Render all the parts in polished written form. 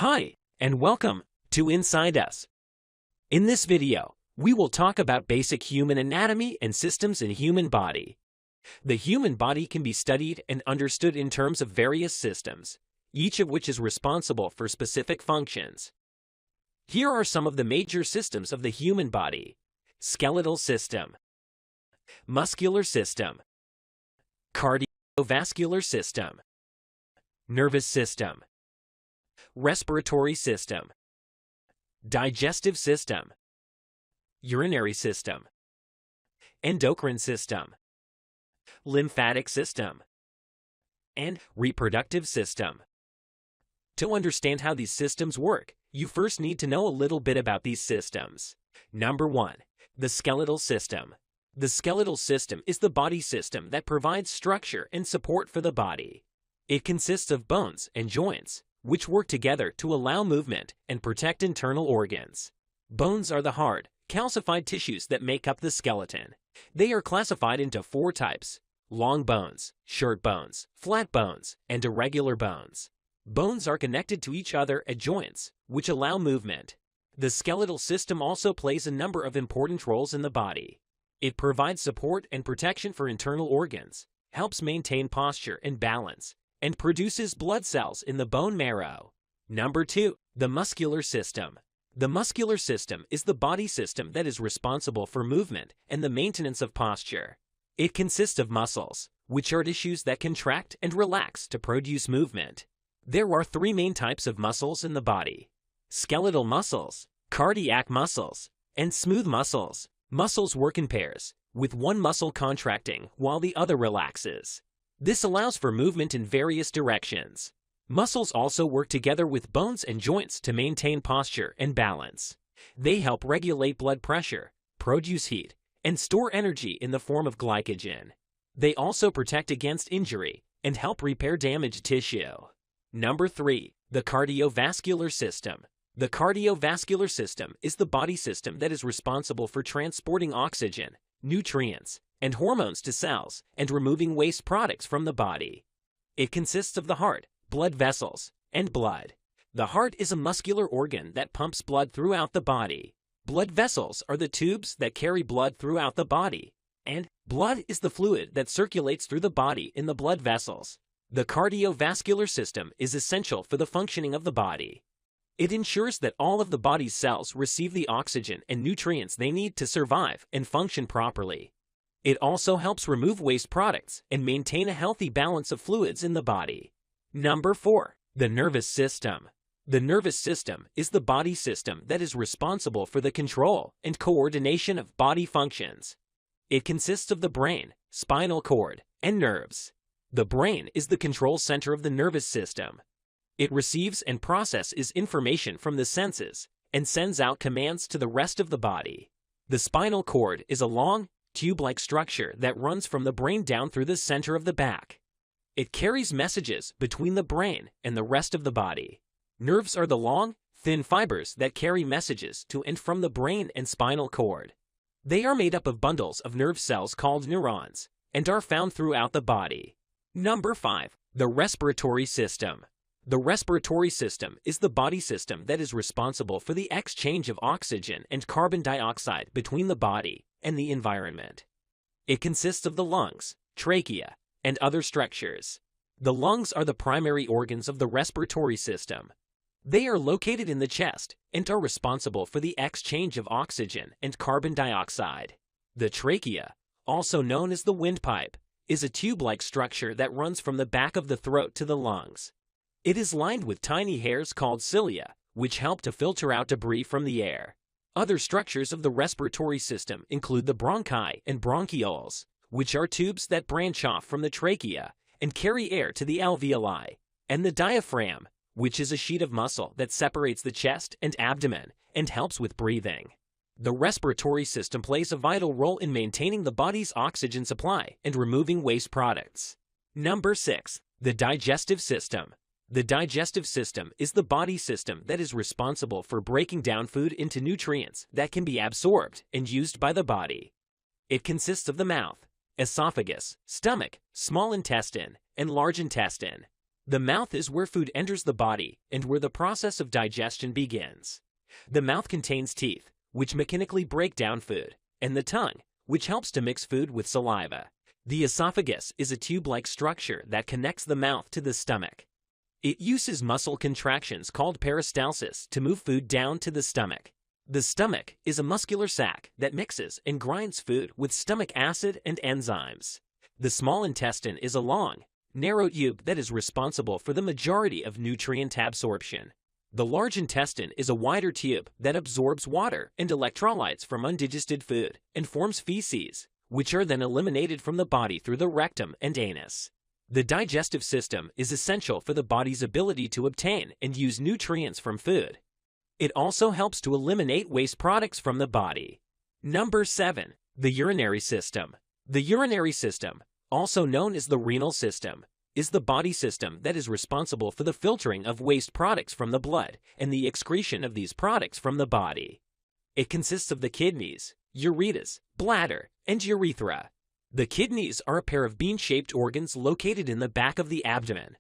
Hi, and welcome to Inside Us. In this video, we will talk about basic human anatomy and systems in human body. The human body can be studied and understood in terms of various systems, each of which is responsible for specific functions. Here are some of the major systems of the human body: skeletal system, muscular system, cardiovascular system, nervous system, respiratory system, digestive system, urinary system, endocrine system, lymphatic system, and reproductive system. To understand how these systems work, you first need to know a little bit about these systems. Number 1. The skeletal system. The skeletal system is the body system that provides structure and support for the body. It consists of bones and joints, which work together to allow movement and protect internal organs. Bones are the hard, calcified tissues that make up the skeleton. They are classified into 4 types: long bones, short bones, flat bones, and irregular bones. Bones are connected to each other at joints, which allow movement. The skeletal system also plays a number of important roles in the body. It provides support and protection for internal organs, helps maintain posture and balance, and produces blood cells in the bone marrow. Number 2. The muscular system. The muscular system is the body system that is responsible for movement and the maintenance of posture. It consists of muscles, which are tissues that contract and relax to produce movement. There are 3 main types of muscles in the body: skeletal muscles, cardiac muscles, and smooth muscles. Muscles work in pairs, with one muscle contracting while the other relaxes. This allows for movement in various directions. Muscles also work together with bones and joints to maintain posture and balance. They help regulate blood pressure, produce heat, and store energy in the form of glycogen. They also protect against injury and help repair damaged tissue. Number 3. The cardiovascular system. The cardiovascular system is the body system that is responsible for transporting oxygen, nutrients, and hormones to cells and removing waste products from the body. It consists of the heart, blood vessels, and blood. The heart is a muscular organ that pumps blood throughout the body. Blood vessels are the tubes that carry blood throughout the body, and blood is the fluid that circulates through the body in the blood vessels. The cardiovascular system is essential for the functioning of the body. It ensures that all of the body's cells receive the oxygen and nutrients they need to survive and function properly. It also helps remove waste products and maintain a healthy balance of fluids in the body. Number 4. The nervous system. The nervous system is the body system that is responsible for the control and coordination of body functions. It consists of the brain, spinal cord, and nerves. The brain is the control center of the nervous system. It receives and processes information from the senses and sends out commands to the rest of the body. The spinal cord is a long, tube-like structure that runs from the brain down through the center of the back. It carries messages between the brain and the rest of the body. Nerves are the long, thin fibers that carry messages to and from the brain and spinal cord. They are made up of bundles of nerve cells called neurons and are found throughout the body. Number 5. The respiratory system. The respiratory system is the body system that is responsible for the exchange of oxygen and carbon dioxide between the body and the environment. It consists of the lungs, trachea, and other structures. The lungs are the primary organs of the respiratory system. They are located in the chest and are responsible for the exchange of oxygen and carbon dioxide. The trachea, also known as the windpipe, is a tube-like structure that runs from the back of the throat to the lungs. It is lined with tiny hairs called cilia, which help to filter out debris from the air. Other structures of the respiratory system include the bronchi and bronchioles, which are tubes that branch off from the trachea and carry air to the alveoli, and the diaphragm, which is a sheet of muscle that separates the chest and abdomen and helps with breathing. The respiratory system plays a vital role in maintaining the body's oxygen supply and removing waste products. Number 6. The digestive system. The digestive system is the body system that is responsible for breaking down food into nutrients that can be absorbed and used by the body. It consists of the mouth, esophagus, stomach, small intestine, and large intestine. The mouth is where food enters the body and where the process of digestion begins. The mouth contains teeth, which mechanically break down food, and the tongue, which helps to mix food with saliva. The esophagus is a tube-like structure that connects the mouth to the stomach. It uses muscle contractions called peristalsis to move food down to the stomach. The stomach is a muscular sac that mixes and grinds food with stomach acid and enzymes. The small intestine is a long, narrow tube that is responsible for the majority of nutrient absorption. The large intestine is a wider tube that absorbs water and electrolytes from undigested food and forms feces, which are then eliminated from the body through the rectum and anus. The digestive system is essential for the body's ability to obtain and use nutrients from food. It also helps to eliminate waste products from the body. Number 7. The urinary system. The urinary system, also known as the renal system, is the body system that is responsible for the filtering of waste products from the blood and the excretion of these products from the body. It consists of the kidneys, ureters, bladder, and urethra. The kidneys are a pair of bean-shaped organs located in the back of the abdomen.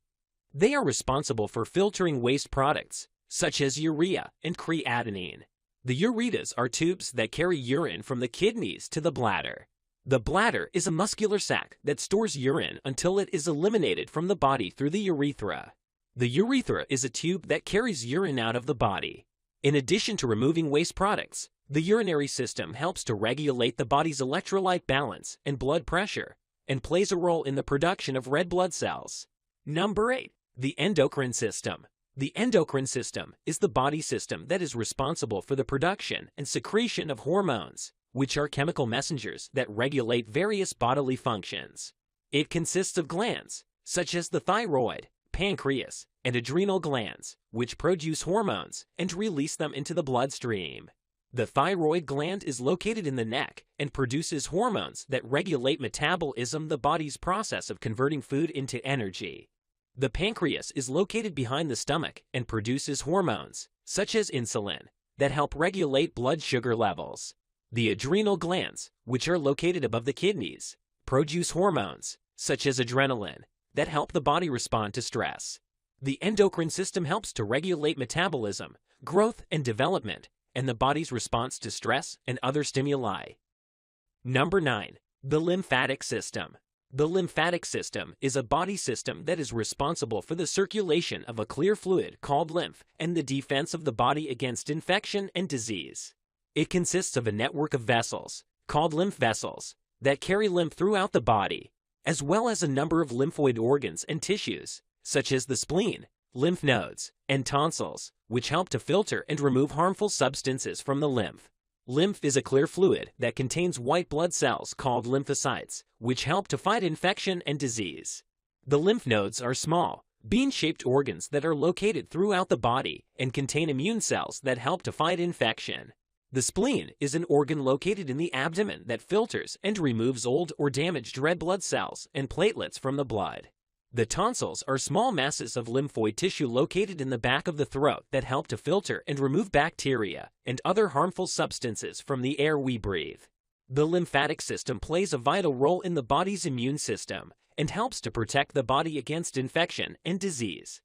They are responsible for filtering waste products, such as urea and creatinine. The ureters are tubes that carry urine from the kidneys to the bladder. The bladder is a muscular sac that stores urine until it is eliminated from the body through the urethra. The urethra is a tube that carries urine out of the body. In addition to removing waste products, the urinary system helps to regulate the body's electrolyte balance and blood pressure, and plays a role in the production of red blood cells. Number 8. The endocrine system. The endocrine system is the body system that is responsible for the production and secretion of hormones, which are chemical messengers that regulate various bodily functions. It consists of glands, such as the thyroid, pancreas, and adrenal glands, which produce hormones and release them into the bloodstream. The thyroid gland is located in the neck and produces hormones that regulate metabolism, the body's process of converting food into energy. The pancreas is located behind the stomach and produces hormones, such as insulin, that help regulate blood sugar levels. The adrenal glands, which are located above the kidneys, produce hormones, such as adrenaline, that help the body respond to stress. The endocrine system helps to regulate metabolism, growth and development, and the body's response to stress and other stimuli. Number 9. The lymphatic system. The lymphatic system is a body system that is responsible for the circulation of a clear fluid called lymph and the defense of the body against infection and disease. It consists of a network of vessels, called lymph vessels, that carry lymph throughout the body, as well as a number of lymphoid organs and tissues, such as the spleen, lymph nodes, and tonsils, which help to filter and remove harmful substances from the lymph. Lymph is a clear fluid that contains white blood cells called lymphocytes, which help to fight infection and disease. The lymph nodes are small, bean-shaped organs that are located throughout the body and contain immune cells that help to fight infection. The spleen is an organ located in the abdomen that filters and removes old or damaged red blood cells and platelets from the blood. The tonsils are small masses of lymphoid tissue located in the back of the throat that help to filter and remove bacteria and other harmful substances from the air we breathe. The lymphatic system plays a vital role in the body's immune system and helps to protect the body against infection and disease.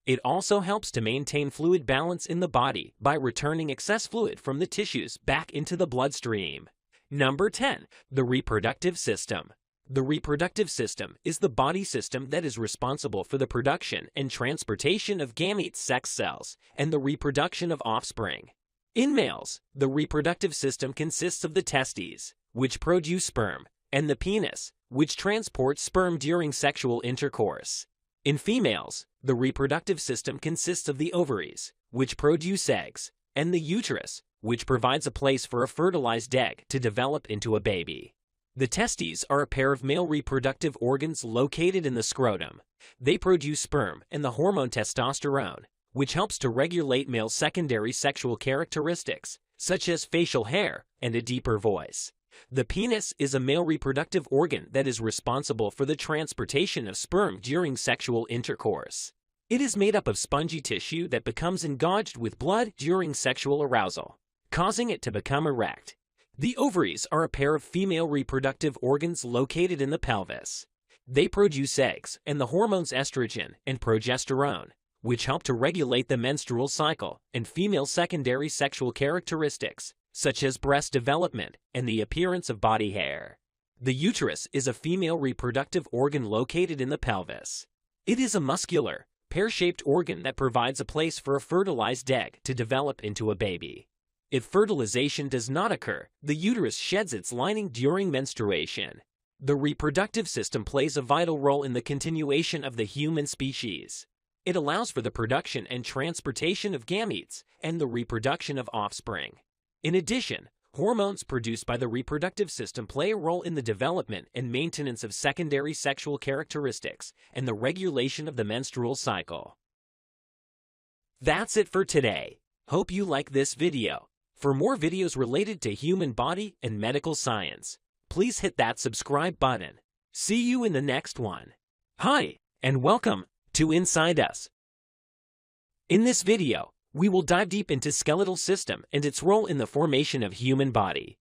It also helps to maintain fluid balance in the body by returning excess fluid from the tissues back into the bloodstream. Number 10. The reproductive system. The reproductive system is the body system that is responsible for the production and transportation of gametes, sex cells, and the reproduction of offspring. In males, the reproductive system consists of the testes, which produce sperm, and the penis, which transports sperm during sexual intercourse. In females, the reproductive system consists of the ovaries, which produce eggs, and the uterus, which provides a place for a fertilized egg to develop into a baby. The testes are a pair of male reproductive organs located in the scrotum. They produce sperm and the hormone testosterone, which helps to regulate male secondary sexual characteristics, such as facial hair and a deeper voice. The penis is a male reproductive organ that is responsible for the transportation of sperm during sexual intercourse. It is made up of spongy tissue that becomes engorged with blood during sexual arousal, causing it to become erect. The ovaries are a pair of female reproductive organs located in the pelvis. They produce eggs and the hormones estrogen and progesterone, which help to regulate the menstrual cycle and female secondary sexual characteristics, such as breast development and the appearance of body hair. The uterus is a female reproductive organ located in the pelvis. It is a muscular, pear-shaped organ that provides a place for a fertilized egg to develop into a baby. If fertilization does not occur, the uterus sheds its lining during menstruation. The reproductive system plays a vital role in the continuation of the human species. It allows for the production and transportation of gametes and the reproduction of offspring. In addition, hormones produced by the reproductive system play a role in the development and maintenance of secondary sexual characteristics and the regulation of the menstrual cycle. That's it for today. Hope you like this video. For more videos related to human body and medical science, please hit that subscribe button. See you in the next one. Hi, and welcome to Inside Us. In this video, we will dive deep into skeletal system and its role in the formation of human body.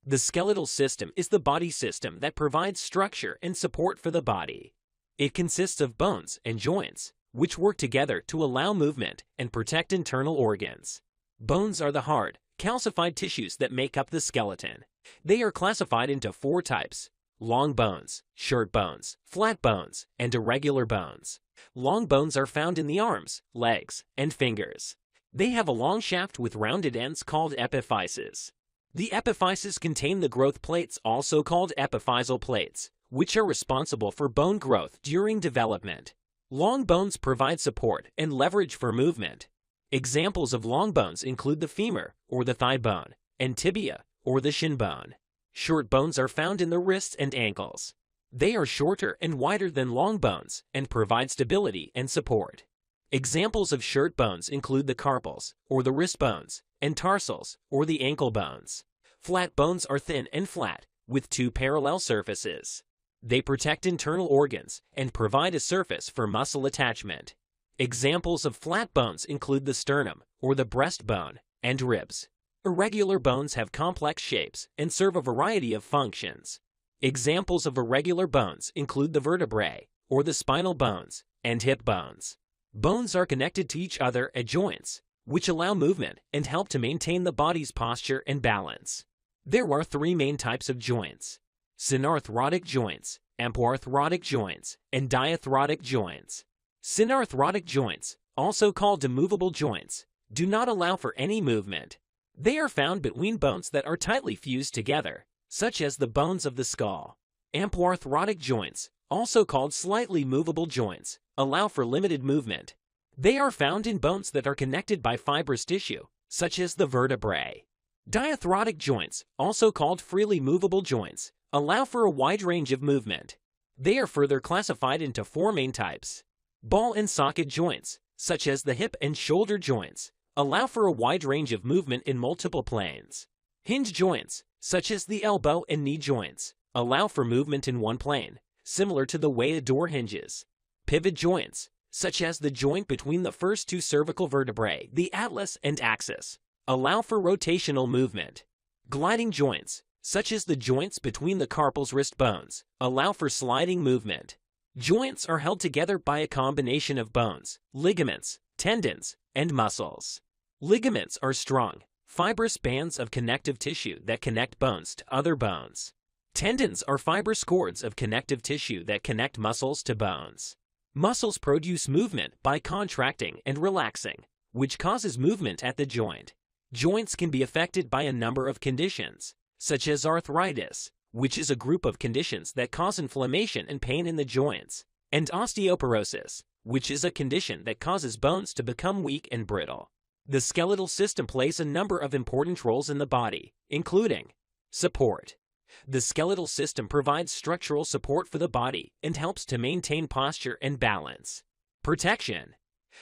The skeletal system is the body system that provides structure and support for the body. It consists of bones and joints, which work together to allow movement and protect internal organs. Bones are the hard, calcified tissues that make up the skeleton. They are classified into 4 types: long bones, short bones, flat bones, and irregular bones. Long bones are found in the arms, legs, and fingers. They have a long shaft with rounded ends called epiphyses. The epiphyses contain the growth plates, also called epiphyseal plates, which are responsible for bone growth during development. Long bones provide support and leverage for movement. Examples of long bones include the femur, or the thigh bone, and tibia, or the shin bone. Short bones are found in the wrists and ankles. They are shorter and wider than long bones and provide stability and support. Examples of short bones include the carpals, or the wrist bones, and tarsals, or the ankle bones. Flat bones are thin and flat, with 2 parallel surfaces. They protect internal organs and provide a surface for muscle attachment. Examples of flat bones include the sternum, or the breastbone, and ribs. Irregular bones have complex shapes and serve a variety of functions. Examples of irregular bones include the vertebrae, or the spinal bones, and hip bones. Bones are connected to each other at joints, which allow movement and help to maintain the body's posture and balance. There are 3 main types of joints: synarthrotic joints, apoarthrotic joints, and diarthrotic joints. Synarthrotic joints, also called immovable joints, do not allow for any movement. They are found between bones that are tightly fused together, such as the bones of the skull. Apoarthrotic joints, also called slightly movable joints, allow for limited movement. They are found in bones that are connected by fibrous tissue, such as the vertebrae. Diarthrotic joints, also called freely movable joints, allow for a wide range of movement. They are further classified into 4 main types. Ball and socket joints, such as the hip and shoulder joints, allow for a wide range of movement in multiple planes. Hinge joints, such as the elbow and knee joints, allow for movement in one plane, similar to the way a door hinges. Pivot joints, such as the joint between the first 2 cervical vertebrae, the atlas and axis, allow for rotational movement. Gliding joints, such as the joints between the carpals wrist bones, allow for sliding movement. Joints are held together by a combination of bones, ligaments, tendons, and muscles. Ligaments are strong, fibrous bands of connective tissue that connect bones to other bones. Tendons are fibrous cords of connective tissue that connect muscles to bones. Muscles produce movement by contracting and relaxing, which causes movement at the joint. Joints can be affected by a number of conditions, such as arthritis, which is a group of conditions that cause inflammation and pain in the joints, and osteoporosis, which is a condition that causes bones to become weak and brittle. The skeletal system plays a number of important roles in the body, including support. The skeletal system provides structural support for the body and helps to maintain posture and balance. Protection.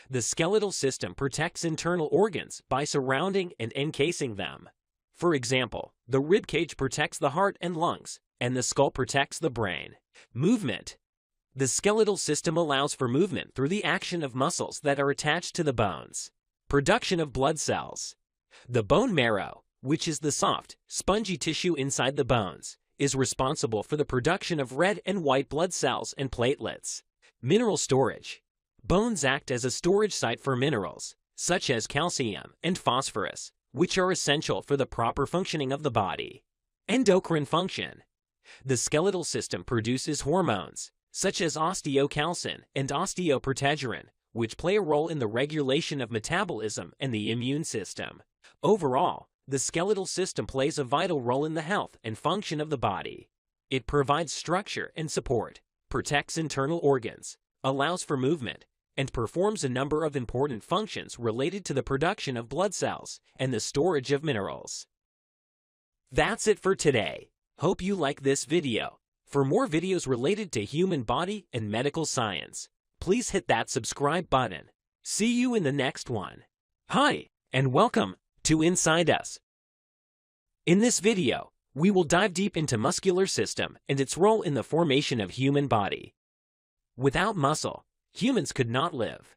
The skeletal system protects internal organs by surrounding and encasing them. For example, the rib cage protects the heart and lungs, and the skull protects the brain. Movement. The skeletal system allows for movement through the action of muscles that are attached to the bones. Production of blood cells. The bone marrow, which is the soft, spongy tissue inside the bones, is responsible for the production of red and white blood cells and platelets. Mineral storage. Bones act as a storage site for minerals, such as calcium and phosphorus, which are essential for the proper functioning of the body. Endocrine function. The skeletal system produces hormones, such as osteocalcin and osteoprogesterone, which play a role in the regulation of metabolism and the immune system. Overall, the skeletal system plays a vital role in the health and function of the body. It provides structure and support, protects internal organs, allows for movement, and performs a number of important functions related to the production of blood cells and the storage of minerals. That's it for today. Hope you like this video. For more videos related to human body and medical science, please hit that subscribe button. See you in the next one. Hi, and welcome to Inside Us. In this video, we will dive deep into muscular system and its role in the formation of human body. Without muscle, humans could not live.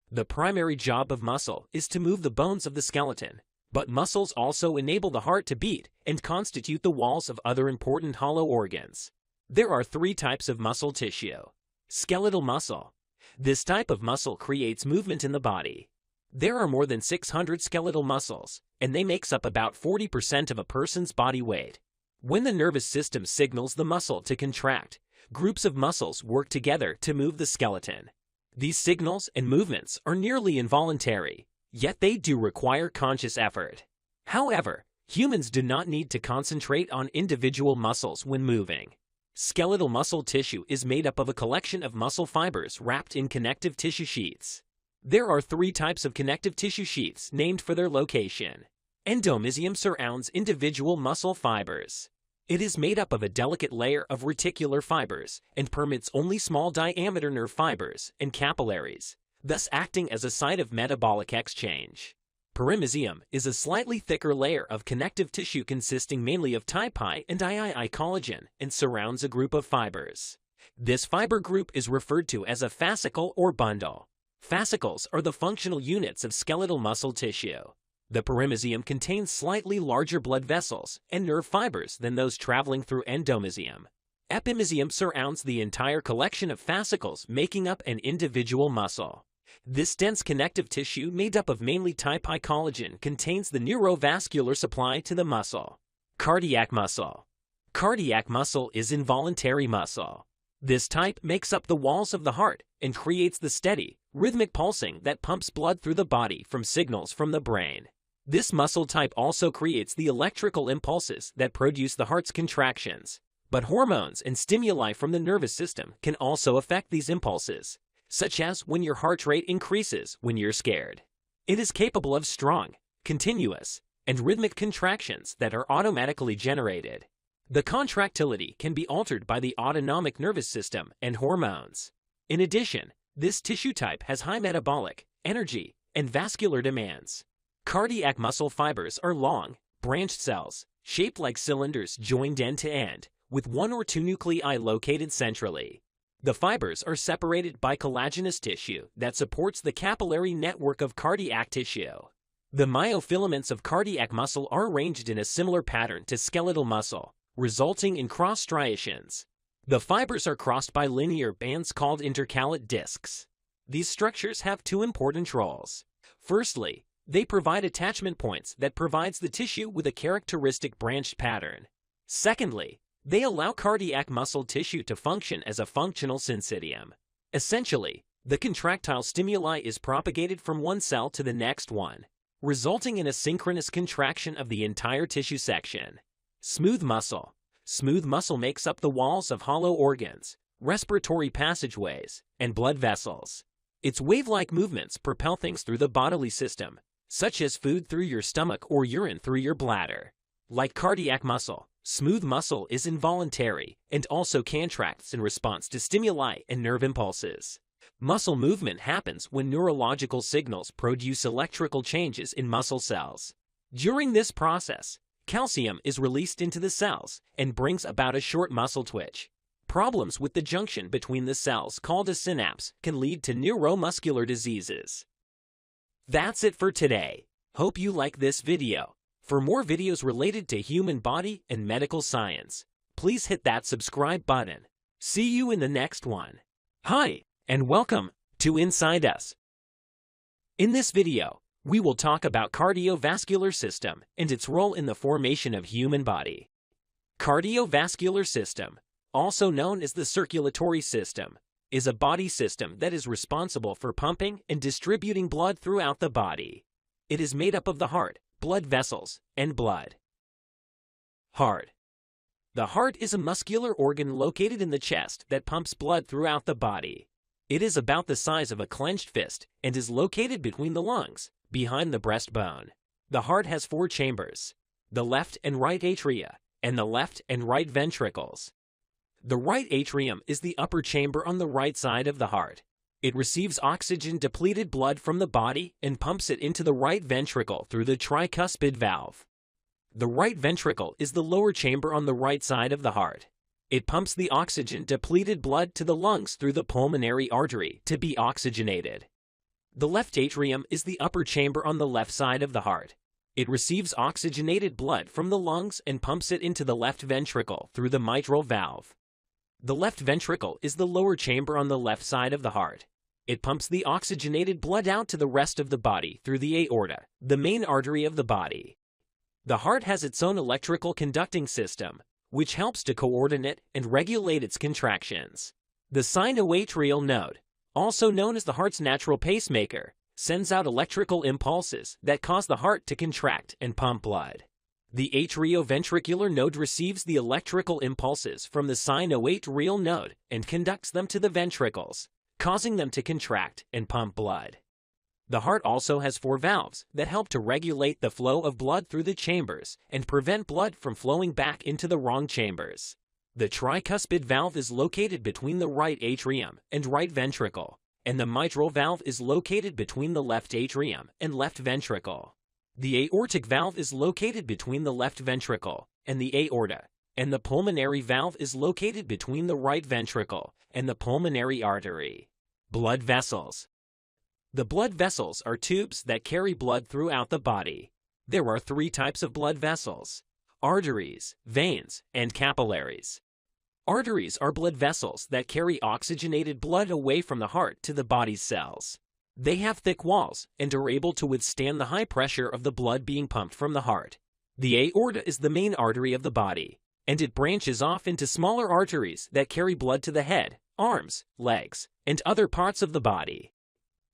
The primary job of muscle is to move the bones of the skeleton, but muscles also enable the heart to beat and constitute the walls of other important hollow organs. There are 3 types of muscle tissue. Skeletal muscle. This type of muscle creates movement in the body. There are more than 600 skeletal muscles, and they makes up about 40% of a person's body weight. When the nervous system signals the muscle to contract, groups of muscles work together to move the skeleton. These signals and movements are nearly involuntary, yet they do require conscious effort. However, humans do not need to concentrate on individual muscles when moving. Skeletal muscle tissue is made up of a collection of muscle fibers wrapped in connective tissue sheaths. There are 3 types of connective tissue sheaths named for their location. Endomysium surrounds individual muscle fibers. It is made up of a delicate layer of reticular fibers and permits only small diameter nerve fibers and capillaries, thus acting as a site of metabolic exchange. Perimysium is a slightly thicker layer of connective tissue consisting mainly of type I and II collagen and surrounds a group of fibers. This fiber group is referred to as a fascicle or bundle. Fascicles are the functional units of skeletal muscle tissue. The perimysium contains slightly larger blood vessels and nerve fibers than those traveling through endomysium. Epimysium surrounds the entire collection of fascicles making up an individual muscle. This dense connective tissue made up of mainly type I collagen contains the neurovascular supply to the muscle. Cardiac muscle. Cardiac muscle is involuntary muscle. This type makes up the walls of the heart and creates the steady, rhythmic pulsing that pumps blood through the body from signals from the brain. This muscle type also creates the electrical impulses that produce the heart's contractions. But hormones and stimuli from the nervous system can also affect these impulses, such as when your heart rate increases when you're scared. It is capable of strong, continuous, and rhythmic contractions that are automatically generated. The contractility can be altered by the autonomic nervous system and hormones. In addition, this tissue type has high metabolic, energy, and vascular demands. Cardiac muscle fibers are long, branched cells, shaped like cylinders joined end to end, with 1 or 2 nuclei located centrally. The fibers are separated by collagenous tissue that supports the capillary network of cardiac tissue. The myofilaments of cardiac muscle are arranged in a similar pattern to skeletal muscle, resulting in cross striations. The fibers are crossed by linear bands called intercalate discs. These structures have 2 important roles. Firstly, they provide attachment points that provides the tissue with a characteristic branched pattern. Secondly, they allow cardiac muscle tissue to function as a functional syncytium. Essentially, the contractile stimuli is propagated from one cell to the next one, resulting in a synchronous contraction of the entire tissue section. Smooth muscle. Smooth muscle makes up the walls of hollow organs, respiratory passageways, and blood vessels. Its wave-like movements propel things through the bodily system, such as food through your stomach or urine through your bladder. Like cardiac muscle, smooth muscle is involuntary and also contracts in response to stimuli and nerve impulses. Muscle movement happens when neurological signals produce electrical changes in muscle cells. During this process, calcium is released into the cells and brings about a short muscle twitch. Problems with the junction between the cells called a synapse can lead to neuromuscular diseases. That's it for today. Hope you like this video. For more videos related to human body and medical science, please please hit that subscribe button. See you in the next one. Hi, and welcome to Inside Us. In this video, we will talk about cardiovascular system and its role in the formation of human body. Cardiovascular system, also known as the circulatory system, is a body system that is responsible for pumping and distributing blood throughout the body. It is made up of the heart, blood vessels, and blood. Heart. The heart is a muscular organ located in the chest that pumps blood throughout the body. It is about the size of a clenched fist and is located between the lungs, behind the breastbone. The heart has 4 chambers: the left and right atria, and the left and right ventricles. The right atrium is the upper chamber on the right side of the heart. It receives oxygen-depleted blood from the body and pumps it into the right ventricle through the tricuspid valve. The right ventricle is the lower chamber on the right side of the heart. It pumps the oxygen-depleted blood to the lungs through the pulmonary artery to be oxygenated. The left atrium is the upper chamber on the left side of the heart. It receives oxygenated blood from the lungs and pumps it into the left ventricle through the mitral valve. The left ventricle is the lower chamber on the left side of the heart. It pumps the oxygenated blood out to the rest of the body through the aorta, the main artery of the body. The heart has its own electrical conducting system, which helps to coordinate and regulate its contractions. The sinoatrial node, also known as the heart's natural pacemaker, sends out electrical impulses that cause the heart to contract and pump blood. The atrioventricular node receives the electrical impulses from the sinoatrial node and conducts them to the ventricles, causing them to contract and pump blood. The heart also has 4 valves that help to regulate the flow of blood through the chambers and prevent blood from flowing back into the wrong chambers. The tricuspid valve is located between the right atrium and right ventricle, and the mitral valve is located between the left atrium and left ventricle. The aortic valve is located between the left ventricle and the aorta, and the pulmonary valve is located between the right ventricle and the pulmonary artery. Blood vessels. The blood vessels are tubes that carry blood throughout the body. There are 3 types of blood vessels: arteries, veins, and capillaries. Arteries are blood vessels that carry oxygenated blood away from the heart to the body's cells. They have thick walls and are able to withstand the high pressure of the blood being pumped from the heart. The aorta is the main artery of the body, and it branches off into smaller arteries that carry blood to the head, arms, legs, and other parts of the body.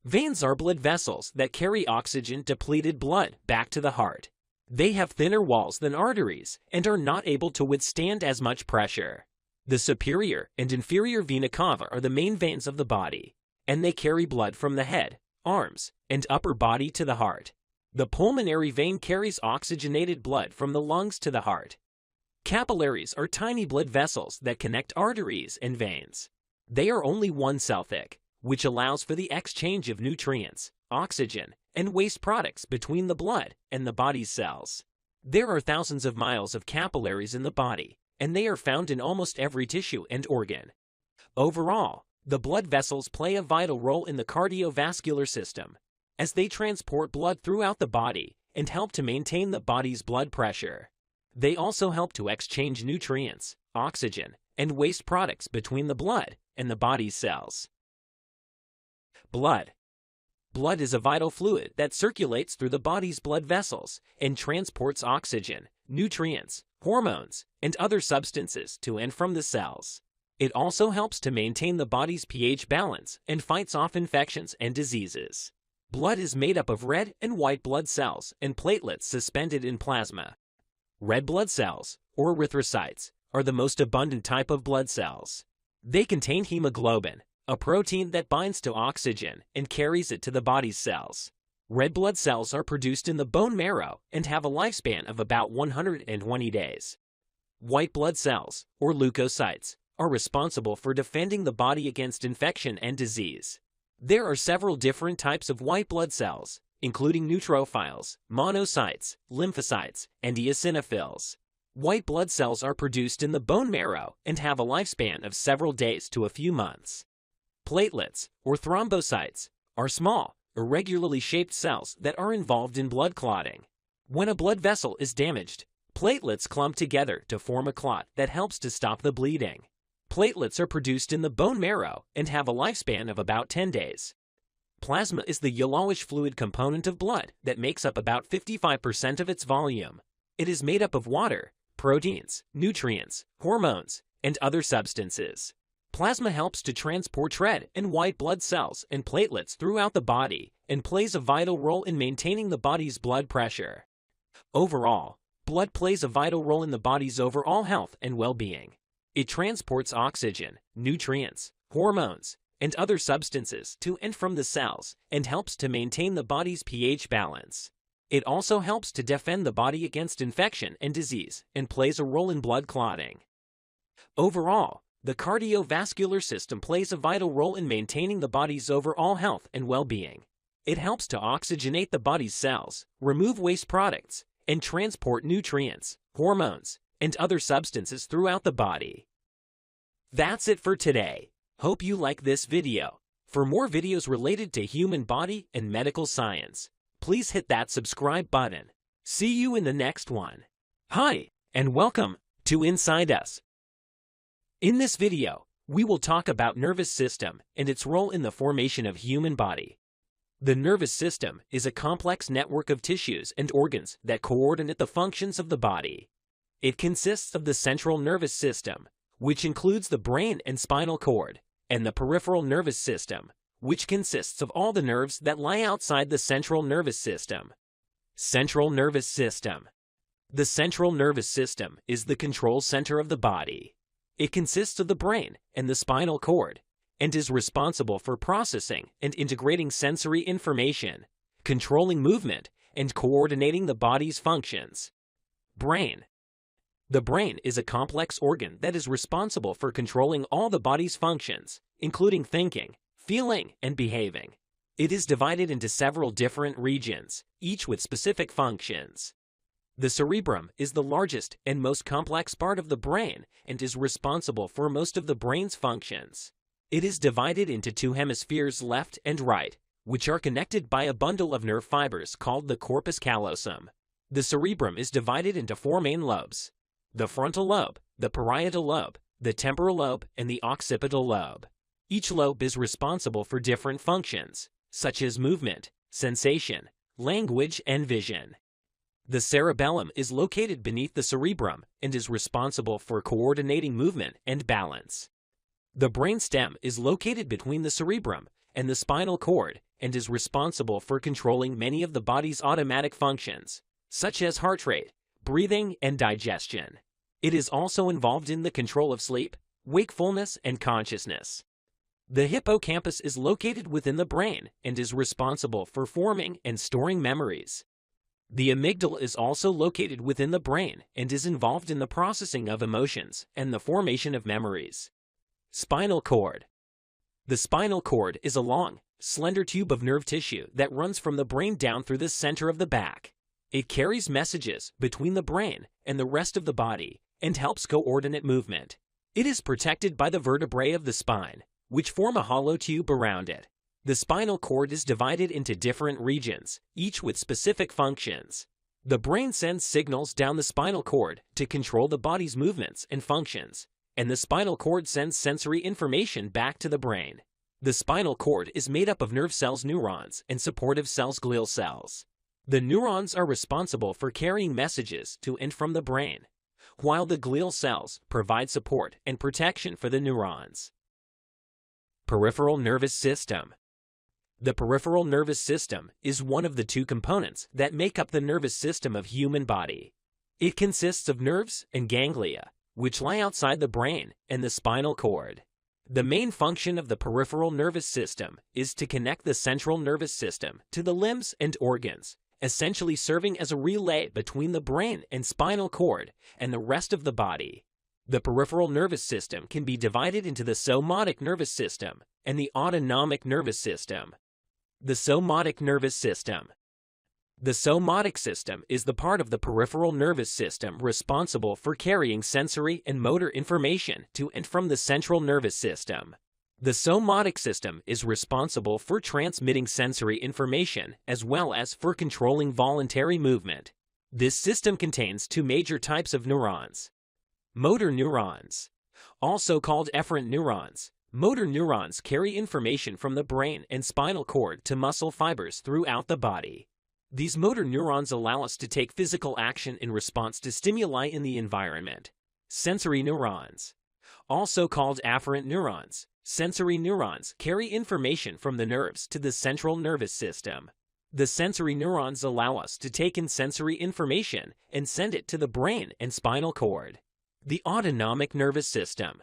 Veins are blood vessels that carry oxygen-depleted blood back to the heart. They have thinner walls than arteries and are not able to withstand as much pressure. The superior and inferior vena cava are the main veins of the body, and they carry blood from the head, arms, and upper body to the heart. The pulmonary vein carries oxygenated blood from the lungs to the heart. Capillaries are tiny blood vessels that connect arteries and veins. They are only 1 cell thick, which allows for the exchange of nutrients, oxygen, and waste products between the blood and the body's cells. There are thousands of miles of capillaries in the body, and they are found in almost every tissue and organ. Overall, the blood vessels play a vital role in the cardiovascular system, as they transport blood throughout the body and help to maintain the body's blood pressure. They also help to exchange nutrients, oxygen, and waste products between the blood and the body's cells. Blood. Blood is a vital fluid that circulates through the body's blood vessels and transports oxygen, nutrients, hormones, and other substances to and from the cells. It also helps to maintain the body's pH balance and fights off infections and diseases. Blood is made up of red and white blood cells and platelets suspended in plasma. Red blood cells, or erythrocytes, are the most abundant type of blood cells. They contain hemoglobin, a protein that binds to oxygen and carries it to the body's cells. Red blood cells are produced in the bone marrow and have a lifespan of about 120 days. White blood cells, or leukocytes, are responsible for defending the body against infection and disease. There are several different types of white blood cells, including neutrophiles, monocytes, lymphocytes, and eosinophils. White blood cells are produced in the bone marrow and have a lifespan of several days to a few months. Platelets, or thrombocytes, are small, irregularly shaped cells that are involved in blood clotting. When a blood vessel is damaged, Platelets clump together to form a clot that helps to stop the bleeding. Platelets are produced in the bone marrow and have a lifespan of about 10 days. Plasma is the yellowish fluid component of blood that makes up about 55% of its volume. It is made up of water, proteins, nutrients, hormones, and other substances. Plasma helps to transport red and white blood cells and platelets throughout the body and plays a vital role in maintaining the body's blood pressure. Overall, blood plays a vital role in the body's overall health and well-being. It transports oxygen, nutrients, hormones, and other substances to and from the cells and helps to maintain the body's pH balance. It also helps to defend the body against infection and disease and plays a role in blood clotting. Overall, the cardiovascular system plays a vital role in maintaining the body's overall health and well-being. It helps to oxygenate the body's cells, remove waste products, and transport nutrients, hormones, and other substances throughout the body. That's it for today. Hope you like this video. For more videos related to human body and medical science, please hit that subscribe button. See you in the next one. Hi, and welcome to Inside Us. In this video, we will talk about nervous system and its role in the formation of human body. The nervous system is a complex network of tissues and organs that coordinate the functions of the body. It consists of the central nervous system, which includes the brain and spinal cord, and the peripheral nervous system, which consists of all the nerves that lie outside the central nervous system. Central nervous system. The central nervous system is the control center of the body. It consists of the brain and the spinal cord, and is responsible for processing and integrating sensory information, controlling movement, and coordinating the body's functions. Brain. The brain is a complex organ that is responsible for controlling all the body's functions, including thinking, feeling, and behaving. It is divided into several different regions, each with specific functions. The cerebrum is the largest and most complex part of the brain and is responsible for most of the brain's functions. It is divided into two hemispheres, left and right, which are connected by a bundle of nerve fibers called the corpus callosum. The cerebrum is divided into four main lobes: the frontal lobe, the parietal lobe, the temporal lobe, and the occipital lobe. Each lobe is responsible for different functions, such as movement, sensation, language, and vision. The cerebellum is located beneath the cerebrum and is responsible for coordinating movement and balance. The brainstem is located between the cerebrum and the spinal cord and is responsible for controlling many of the body's automatic functions, such as heart rate, breathing, and digestion. It is also involved in the control of sleep, wakefulness, and consciousness. The hippocampus is located within the brain and is responsible for forming and storing memories. The amygdala is also located within the brain and is involved in the processing of emotions and the formation of memories. Spinal cord. The spinal cord is a long, slender tube of nerve tissue that runs from the brain down through the center of the back. It carries messages between the brain and the rest of the body and helps coordinate movement. It is protected by the vertebrae of the spine, which form a hollow tube around it. The spinal cord is divided into different regions, each with specific functions. The brain sends signals down the spinal cord to control the body's movements and functions, and the spinal cord sends sensory information back to the brain. The spinal cord is made up of nerve cells, neurons, and supportive cells, glial cells. The neurons are responsible for carrying messages to and from the brain, while the glial cells provide support and protection for the neurons. Peripheral nervous system. The peripheral nervous system is one of the two components that make up the nervous system of human body. It consists of nerves and ganglia, which lie outside the brain and the spinal cord. The main function of the peripheral nervous system is to connect the central nervous system to the limbs and organs, essentially serving as a relay between the brain and spinal cord and the rest of the body. The peripheral nervous system can be divided into the somatic nervous system and the autonomic nervous system. The somatic nervous system. The somatic system is the part of the peripheral nervous system responsible for carrying sensory and motor information to and from the central nervous system. The somatic system is responsible for transmitting sensory information as well as for controlling voluntary movement. This system contains two major types of neurons. Motor neurons, also called efferent neurons. Motor neurons carry information from the brain and spinal cord to muscle fibers throughout the body. These motor neurons allow us to take physical action in response to stimuli in the environment. Sensory neurons, also called afferent neurons. Sensory neurons carry information from the nerves to the central nervous system. The sensory neurons allow us to take in sensory information and send it to the brain and spinal cord. The autonomic nervous system.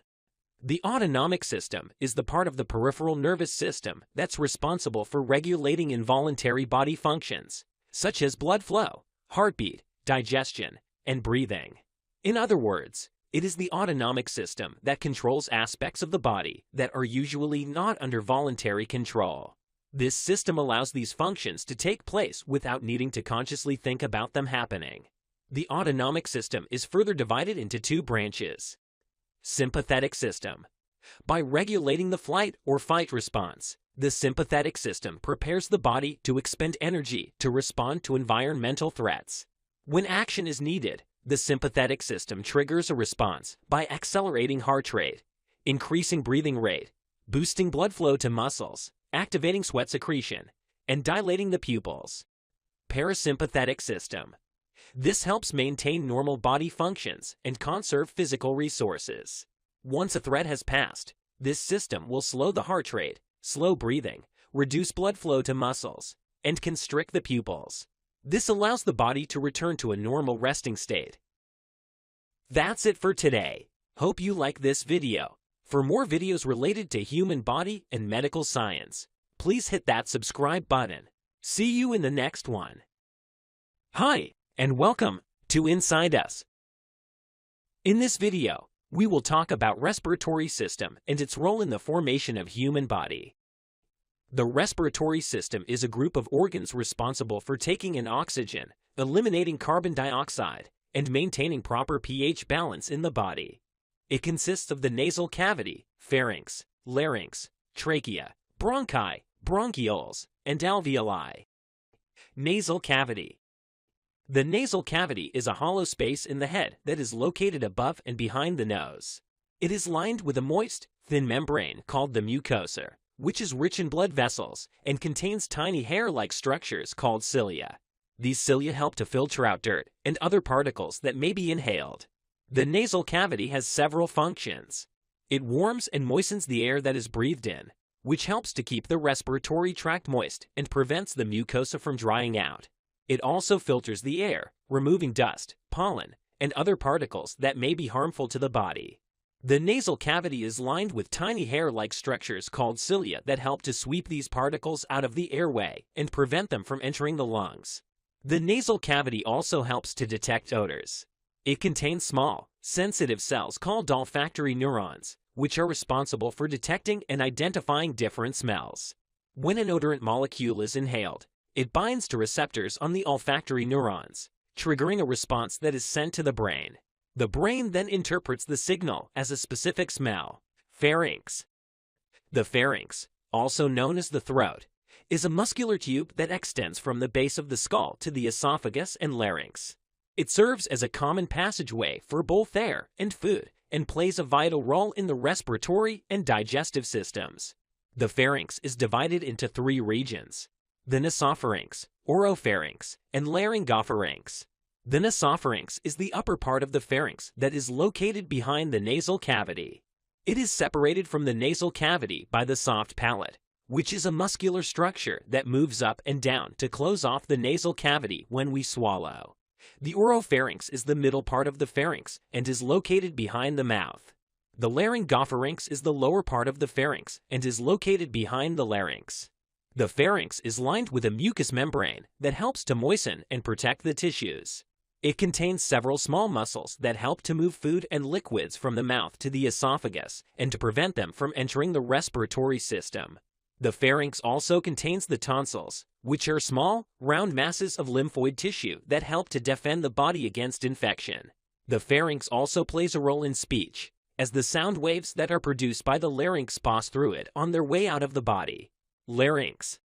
The autonomic system is the part of the peripheral nervous system that's responsible for regulating involuntary body functions, such as blood flow, heartbeat, digestion, and breathing. In other words, it is the autonomic system that controls aspects of the body that are usually not under voluntary control. This system allows these functions to take place without needing to consciously think about them happening. The autonomic system is further divided into two branches. Sympathetic system. By regulating the flight or fight response, the sympathetic system prepares the body to expend energy to respond to environmental threats. When action is needed, the sympathetic system triggers a response by accelerating heart rate, increasing breathing rate, boosting blood flow to muscles, activating sweat secretion, and dilating the pupils. Parasympathetic system. This helps maintain normal body functions and conserve physical resources. Once a threat has passed, this system will slow the heart rate, slow breathing, reduce blood flow to muscles, and constrict the pupils. This allows the body to return to a normal resting state. That's it for today. Hope you like this video. For more videos related to human body and medical science, please hit that subscribe button. See you in the next one. Hi, and welcome to Inside Us. In this video, we will talk about respiratory system and its role in the formation of human body. The respiratory system is a group of organs responsible for taking in oxygen, eliminating carbon dioxide, and maintaining proper pH balance in the body. It consists of the nasal cavity, pharynx, larynx, trachea, bronchi, bronchioles, and alveoli. Nasal cavity. The nasal cavity is a hollow space in the head that is located above and behind the nose. It is lined with a moist, thin membrane called the mucosa, which is rich in blood vessels and contains tiny hair-like structures called cilia. These cilia help to filter out dirt and other particles that may be inhaled. The nasal cavity has several functions. It warms and moistens the air that is breathed in, which helps to keep the respiratory tract moist and prevents the mucosa from drying out. It also filters the air, removing dust, pollen, and other particles that may be harmful to the body. The nasal cavity is lined with tiny hair-like structures called cilia that help to sweep these particles out of the airway and prevent them from entering the lungs. The nasal cavity also helps to detect odors. It contains small, sensitive cells called olfactory neurons, which are responsible for detecting and identifying different smells. When an odorant molecule is inhaled, it binds to receptors on the olfactory neurons, triggering a response that is sent to the brain. The brain then interprets the signal as a specific smell. Pharynx. The pharynx, also known as the throat, is a muscular tube that extends from the base of the skull to the esophagus and larynx. It serves as a common passageway for both air and food and plays a vital role in the respiratory and digestive systems. The pharynx is divided into three regions: the nasopharynx, oropharynx, and laryngopharynx. The nasopharynx is the upper part of the pharynx that is located behind the nasal cavity. It is separated from the nasal cavity by the soft palate, which is a muscular structure that moves up and down to close off the nasal cavity when we swallow. The oropharynx is the middle part of the pharynx and is located behind the mouth. The laryngopharynx is the lower part of the pharynx and is located behind the larynx. The pharynx is lined with a mucous membrane that helps to moisten and protect the tissues. It contains several small muscles that help to move food and liquids from the mouth to the esophagus and to prevent them from entering the respiratory system. The pharynx also contains the tonsils, which are small, round masses of lymphoid tissue that help to defend the body against infection. The pharynx also plays a role in speech, as the sound waves that are produced by the larynx pass through it on their way out of the body. Larynx.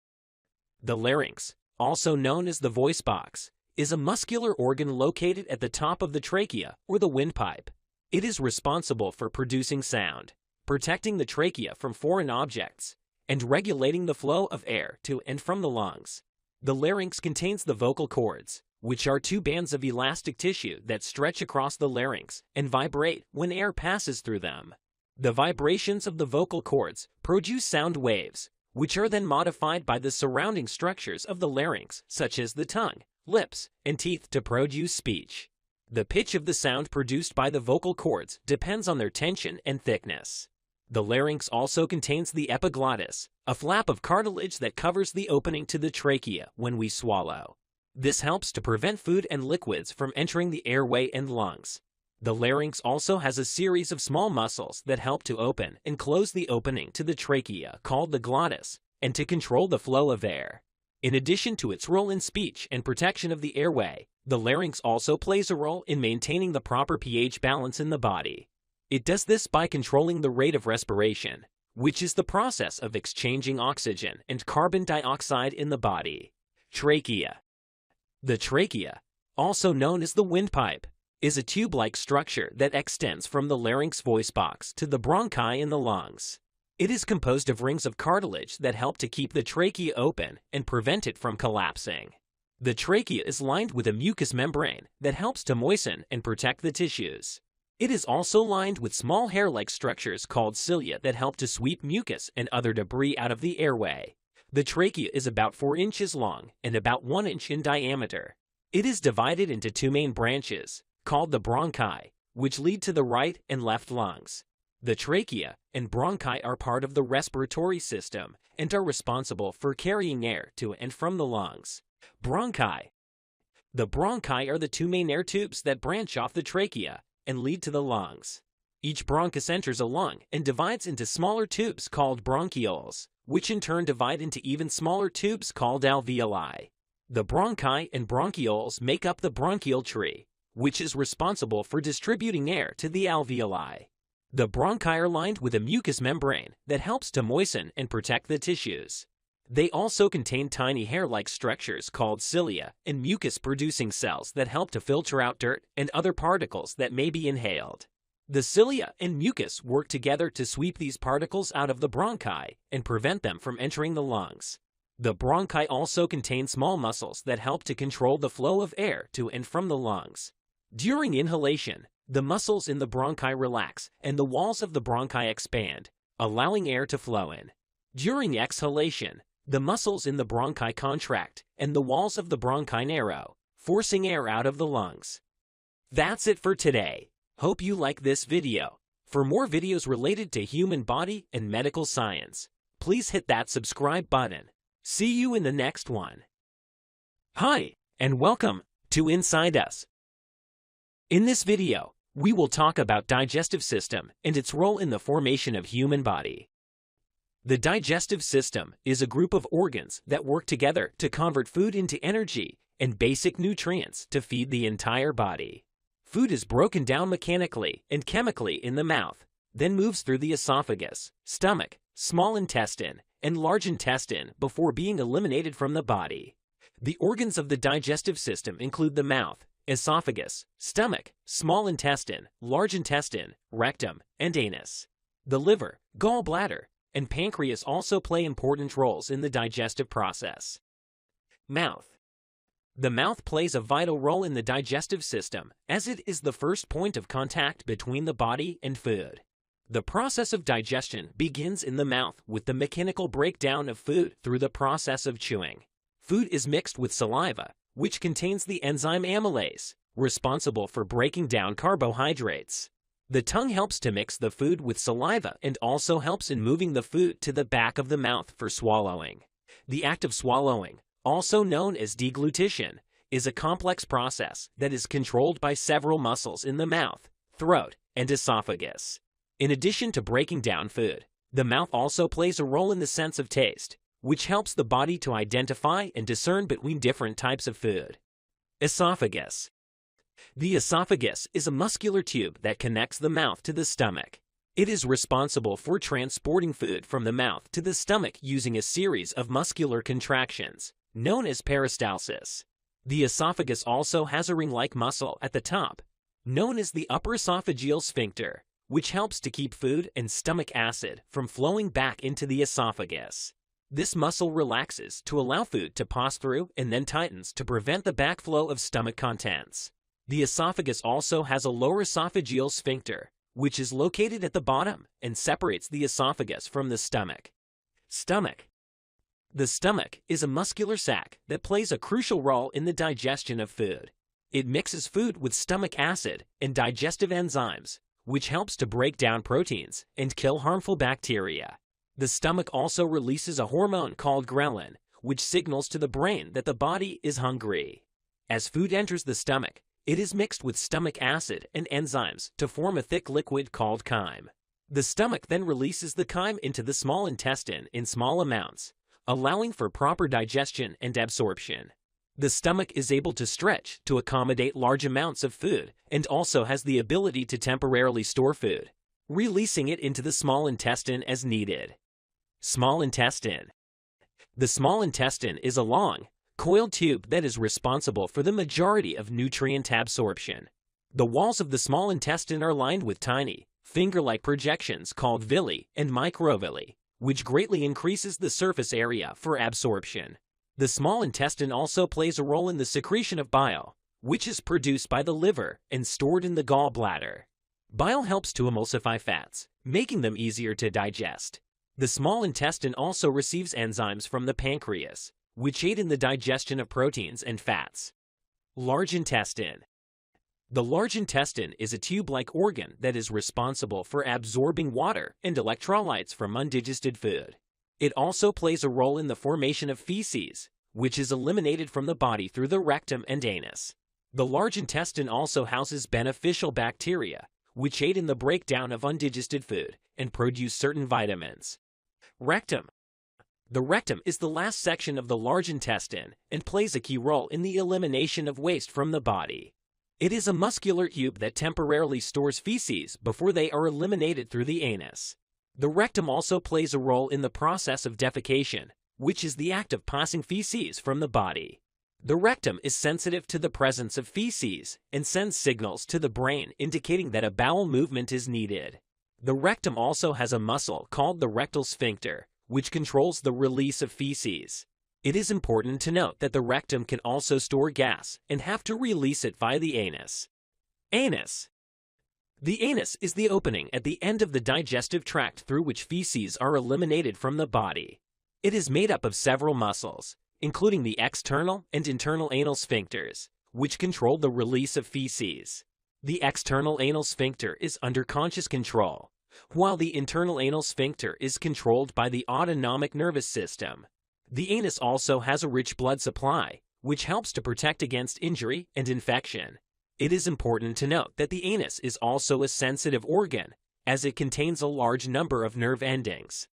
The larynx, also known as the voice box, is a muscular organ located at the top of the trachea or the windpipe. It is responsible for producing sound, protecting the trachea from foreign objects, and regulating the flow of air to and from the lungs. The larynx contains the vocal cords, which are two bands of elastic tissue that stretch across the larynx and vibrate when air passes through them. The vibrations of the vocal cords produce sound waves, which are then modified by the surrounding structures of the larynx, such as the tongue, lips, and teeth to produce speech. The pitch of the sound produced by the vocal cords depends on their tension and thickness. The larynx also contains the epiglottis, a flap of cartilage that covers the opening to the trachea when we swallow. This helps to prevent food and liquids from entering the airway and lungs. The larynx also has a series of small muscles that help to open and close the opening to the trachea called the glottis and to control the flow of air. In addition to its role in speech and protection of the airway, the larynx also plays a role in maintaining the proper pH balance in the body. It does this by controlling the rate of respiration, which is the process of exchanging oxygen and carbon dioxide in the body. Trachea. The trachea, also known as the windpipe, is a tube-like structure that extends from the larynx voice box to the bronchi in the lungs. It is composed of rings of cartilage that help to keep the trachea open and prevent it from collapsing. The trachea is lined with a mucous membrane that helps to moisten and protect the tissues. It is also lined with small hair-like structures called cilia that help to sweep mucus and other debris out of the airway. The trachea is about 4 inches long and about 1 inch in diameter. It is divided into two main branches, called the bronchi, which lead to the right and left lungs. The trachea and bronchi are part of the respiratory system and are responsible for carrying air to and from the lungs. Bronchi. The bronchi are the two main air tubes that branch off the trachea and lead to the lungs. Each bronchus enters a lung and divides into smaller tubes called bronchioles, which in turn divide into even smaller tubes called alveoli. The bronchi and bronchioles make up the bronchial tree, which is responsible for distributing air to the alveoli. The bronchi are lined with a mucous membrane that helps to moisten and protect the tissues. They also contain tiny hair-like structures called cilia and mucus-producing cells that help to filter out dirt and other particles that may be inhaled. The cilia and mucus work together to sweep these particles out of the bronchi and prevent them from entering the lungs. The bronchi also contain small muscles that help to control the flow of air to and from the lungs. During inhalation, the muscles in the bronchi relax and the walls of the bronchi expand, allowing air to flow in. During exhalation, the muscles in the bronchi contract and the walls of the bronchi narrow, forcing air out of the lungs. That's it for today. Hope you like this video. For more videos related to human body and medical science, please hit that subscribe button. See you in the next one. Hi, and welcome to Inside Us. In this video, we will talk about digestive system and its role in the formation of human body. The digestive system is a group of organs that work together to convert food into energy and basic nutrients to feed the entire body. Food is broken down mechanically and chemically in the mouth, then moves through the esophagus, stomach, small intestine, and large intestine before being eliminated from the body. The organs of the digestive system include the mouth, esophagus, stomach, small intestine, large intestine, rectum, and anus. The liver, gallbladder, and pancreas also play important roles in the digestive process. Mouth. The mouth plays a vital role in the digestive system as it is the first point of contact between the body and food. The process of digestion begins in the mouth with the mechanical breakdown of food through the process of chewing. Food is mixed with saliva, which contains the enzyme amylase, responsible for breaking down carbohydrates. The tongue helps to mix the food with saliva and also helps in moving the food to the back of the mouth for swallowing. The act of swallowing, also known as deglutition, is a complex process that is controlled by several muscles in the mouth, throat, and esophagus. In addition to breaking down food, the mouth also plays a role in the sense of taste, which helps the body to identify and discern between different types of food. Esophagus. The esophagus is a muscular tube that connects the mouth to the stomach. It is responsible for transporting food from the mouth to the stomach using a series of muscular contractions, known as peristalsis. The esophagus also has a ring-like muscle at the top, known as the upper esophageal sphincter, which helps to keep food and stomach acid from flowing back into the esophagus. This muscle relaxes to allow food to pass through and then tightens to prevent the backflow of stomach contents. The esophagus also has a lower esophageal sphincter, which is located at the bottom and separates the esophagus from the stomach. Stomach. The stomach is a muscular sac that plays a crucial role in the digestion of food. It mixes food with stomach acid and digestive enzymes, which helps to break down proteins and kill harmful bacteria. The stomach also releases a hormone called ghrelin, which signals to the brain that the body is hungry. As food enters the stomach, it is mixed with stomach acid and enzymes to form a thick liquid called chyme. The stomach then releases the chyme into the small intestine in small amounts, allowing for proper digestion and absorption. The stomach is able to stretch to accommodate large amounts of food and also has the ability to temporarily store food, releasing it into the small intestine as needed. Small intestine. The small intestine is a long, coiled tube that is responsible for the majority of nutrient absorption. The walls of the small intestine are lined with tiny, finger-like projections called villi and microvilli, which greatly increases the surface area for absorption. The small intestine also plays a role in the secretion of bile, which is produced by the liver and stored in the gallbladder. Bile helps to emulsify fats, making them easier to digest. The small intestine also receives enzymes from the pancreas, which aid in the digestion of proteins and fats. Large intestine. The large intestine is a tube-like organ that is responsible for absorbing water and electrolytes from undigested food. It also plays a role in the formation of feces, which is eliminated from the body through the rectum and anus. The large intestine also houses beneficial bacteria, which aid in the breakdown of undigested food and produce certain vitamins. Rectum. The rectum is the last section of the large intestine and plays a key role in the elimination of waste from the body. It is a muscular tube that temporarily stores feces before they are eliminated through the anus. The rectum also plays a role in the process of defecation, which is the act of passing feces from the body. The rectum is sensitive to the presence of feces and sends signals to the brain indicating that a bowel movement is needed. The rectum also has a muscle called the rectal sphincter, which controls the release of feces. It is important to note that the rectum can also store gas and have to release it via the anus. Anus. The anus is the opening at the end of the digestive tract through which feces are eliminated from the body. It is made up of several muscles, including the external and internal anal sphincters, which control the release of feces. The external anal sphincter is under conscious control, while the internal anal sphincter is controlled by the autonomic nervous system. The anus also has a rich blood supply, which helps to protect against injury and infection. It is important to note that the anus is also a sensitive organ, as it contains a large number of nerve endings.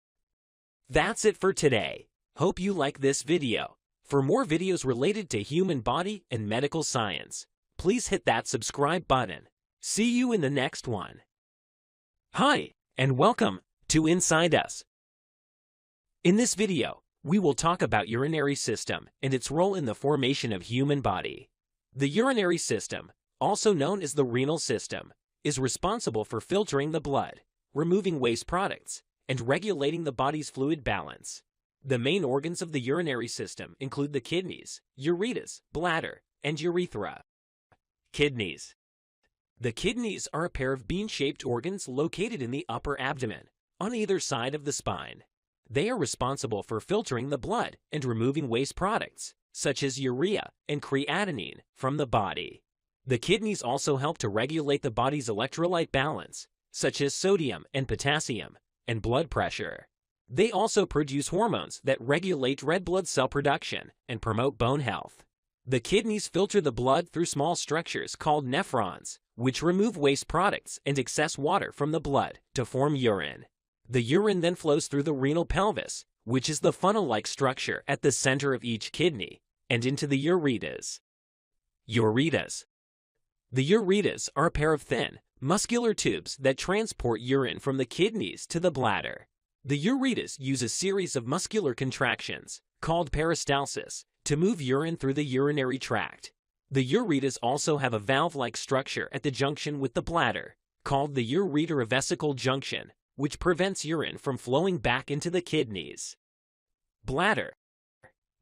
That's it for today. Hope you like this video. For more videos related to human body and medical science, please hit that subscribe button. See you in the next one. Hi, and welcome to Inside Us. In this video, we will talk about urinary system and its role in the formation of human body. The urinary system, also known as the renal system, is responsible for filtering the blood, removing waste products, and regulating the body's fluid balance. The main organs of the urinary system include the kidneys, ureters, bladder, and urethra. Kidneys. The kidneys are a pair of bean-shaped organs located in the upper abdomen, on either side of the spine. They are responsible for filtering the blood and removing waste products, such as urea and creatinine, from the body. The kidneys also help to regulate the body's electrolyte balance, such as sodium and potassium, and blood pressure. They also produce hormones that regulate red blood cell production and promote bone health. The kidneys filter the blood through small structures called nephrons, which remove waste products and excess water from the blood to form urine. The urine then flows through the renal pelvis, which is the funnel-like structure at the center of each kidney, and into the ureters. Ureters. The ureters are a pair of thin, muscular tubes that transport urine from the kidneys to the bladder. The ureters use a series of muscular contractions, called peristalsis, to move urine through the urinary tract. The ureters also have a valve-like structure at the junction with the bladder, called the ureterovesical junction, which prevents urine from flowing back into the kidneys. Bladder.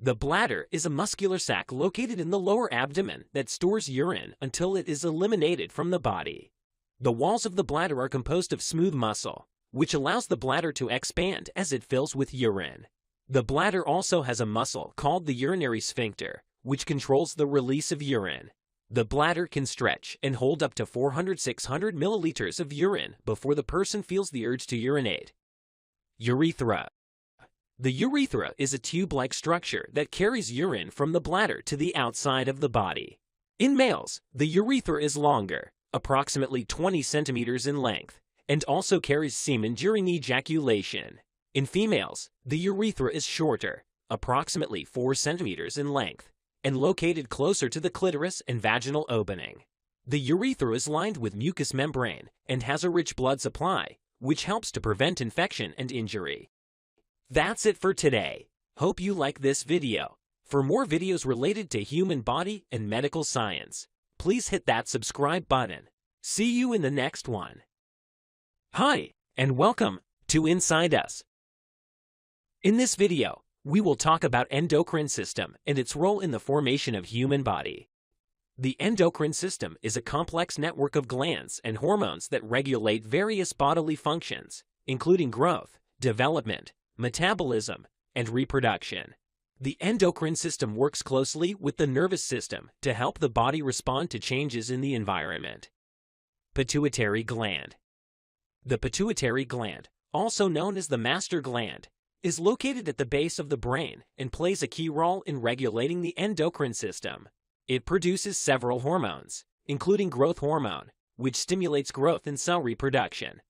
The bladder is a muscular sac located in the lower abdomen that stores urine until it is eliminated from the body. The walls of the bladder are composed of smooth muscle, which allows the bladder to expand as it fills with urine. The bladder also has a muscle called the urinary sphincter, which controls the release of urine. The bladder can stretch and hold up to 400–600 milliliters of urine before the person feels the urge to urinate. Urethra. The urethra is a tube-like structure that carries urine from the bladder to the outside of the body. In males, the urethra is longer, approximately 20 centimeters in length, and also carries semen during ejaculation. In females, the urethra is shorter, approximately 4 centimeters in length, and located closer to the clitoris and vaginal opening. The urethra is lined with mucous membrane and has a rich blood supply, which helps to prevent infection and injury. That's it for today. Hope you like this video. For more videos related to human body and medical science, please hit that subscribe button. See you in the next one. Hi, and welcome to Inside Us. In this video, we will talk about endocrine system and its role in the formation of human body. The endocrine system is a complex network of glands and hormones that regulate various bodily functions, including growth, development, metabolism, and reproduction. The endocrine system works closely with the nervous system to help the body respond to changes in the environment. Pituitary gland. The pituitary gland, also known as the master gland, is located at the base of the brain and plays a key role in regulating the endocrine system. It produces several hormones, including growth hormone, which stimulates growth and cell reproduction,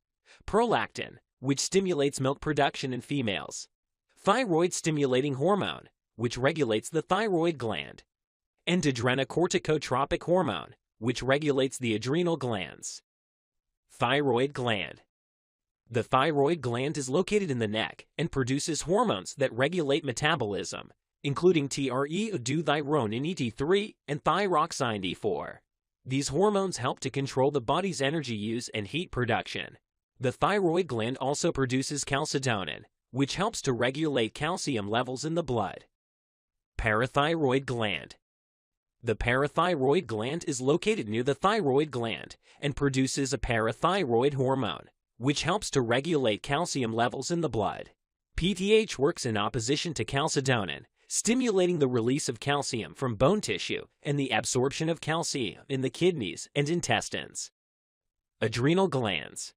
prolactin, which stimulates milk production in females, thyroid-stimulating hormone, which regulates the thyroid gland, and adrenocorticotropic hormone, which regulates the adrenal glands. Thyroid gland. The thyroid gland is located in the neck and produces hormones that regulate metabolism, including TRE-euthyronin ET3 and thyroxine E4. These hormones help to control the body's energy use and heat production. The thyroid gland also produces calcitonin, which helps to regulate calcium levels in the blood. Parathyroid gland. The parathyroid gland is located near the thyroid gland and produces a parathyroid hormone, which helps to regulate calcium levels in the blood. PTH works in opposition to calcitonin, stimulating the release of calcium from bone tissue and the absorption of calcium in the kidneys and intestines. Adrenal glands.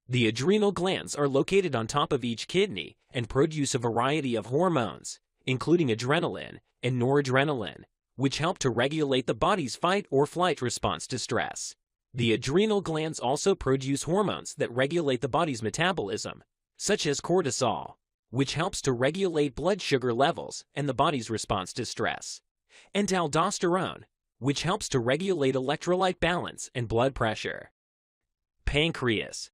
The adrenal glands are located on top of each kidney and produce a variety of hormones, including adrenaline and noradrenaline, which help to regulate the body's fight or flight response to stress. The adrenal glands also produce hormones that regulate the body's metabolism, such as cortisol, which helps to regulate blood sugar levels and the body's response to stress, and aldosterone, which helps to regulate electrolyte balance and blood pressure. Pancreas.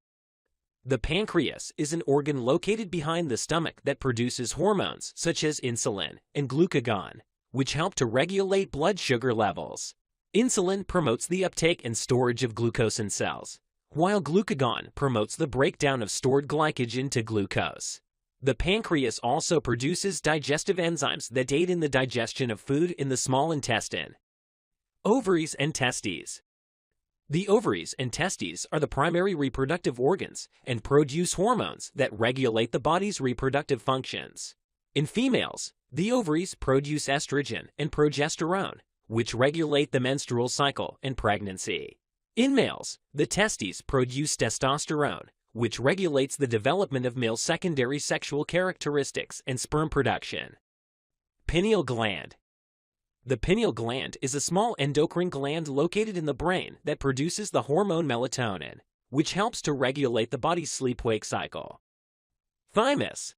The pancreas is an organ located behind the stomach that produces hormones such as insulin and glucagon, which help to regulate blood sugar levels. Insulin promotes the uptake and storage of glucose in cells, while glucagon promotes the breakdown of stored glycogen to glucose. The pancreas also produces digestive enzymes that aid in the digestion of food in the small intestine. Ovaries and testes. The ovaries and testes are the primary reproductive organs and produce hormones that regulate the body's reproductive functions. In females, the ovaries produce estrogen and progesterone, which regulate the menstrual cycle and pregnancy. In males, the testes produce testosterone, which regulates the development of male secondary sexual characteristics and sperm production. Pineal gland. The pineal gland is a small endocrine gland located in the brain that produces the hormone melatonin, which helps to regulate the body's sleep-wake cycle. Thymus.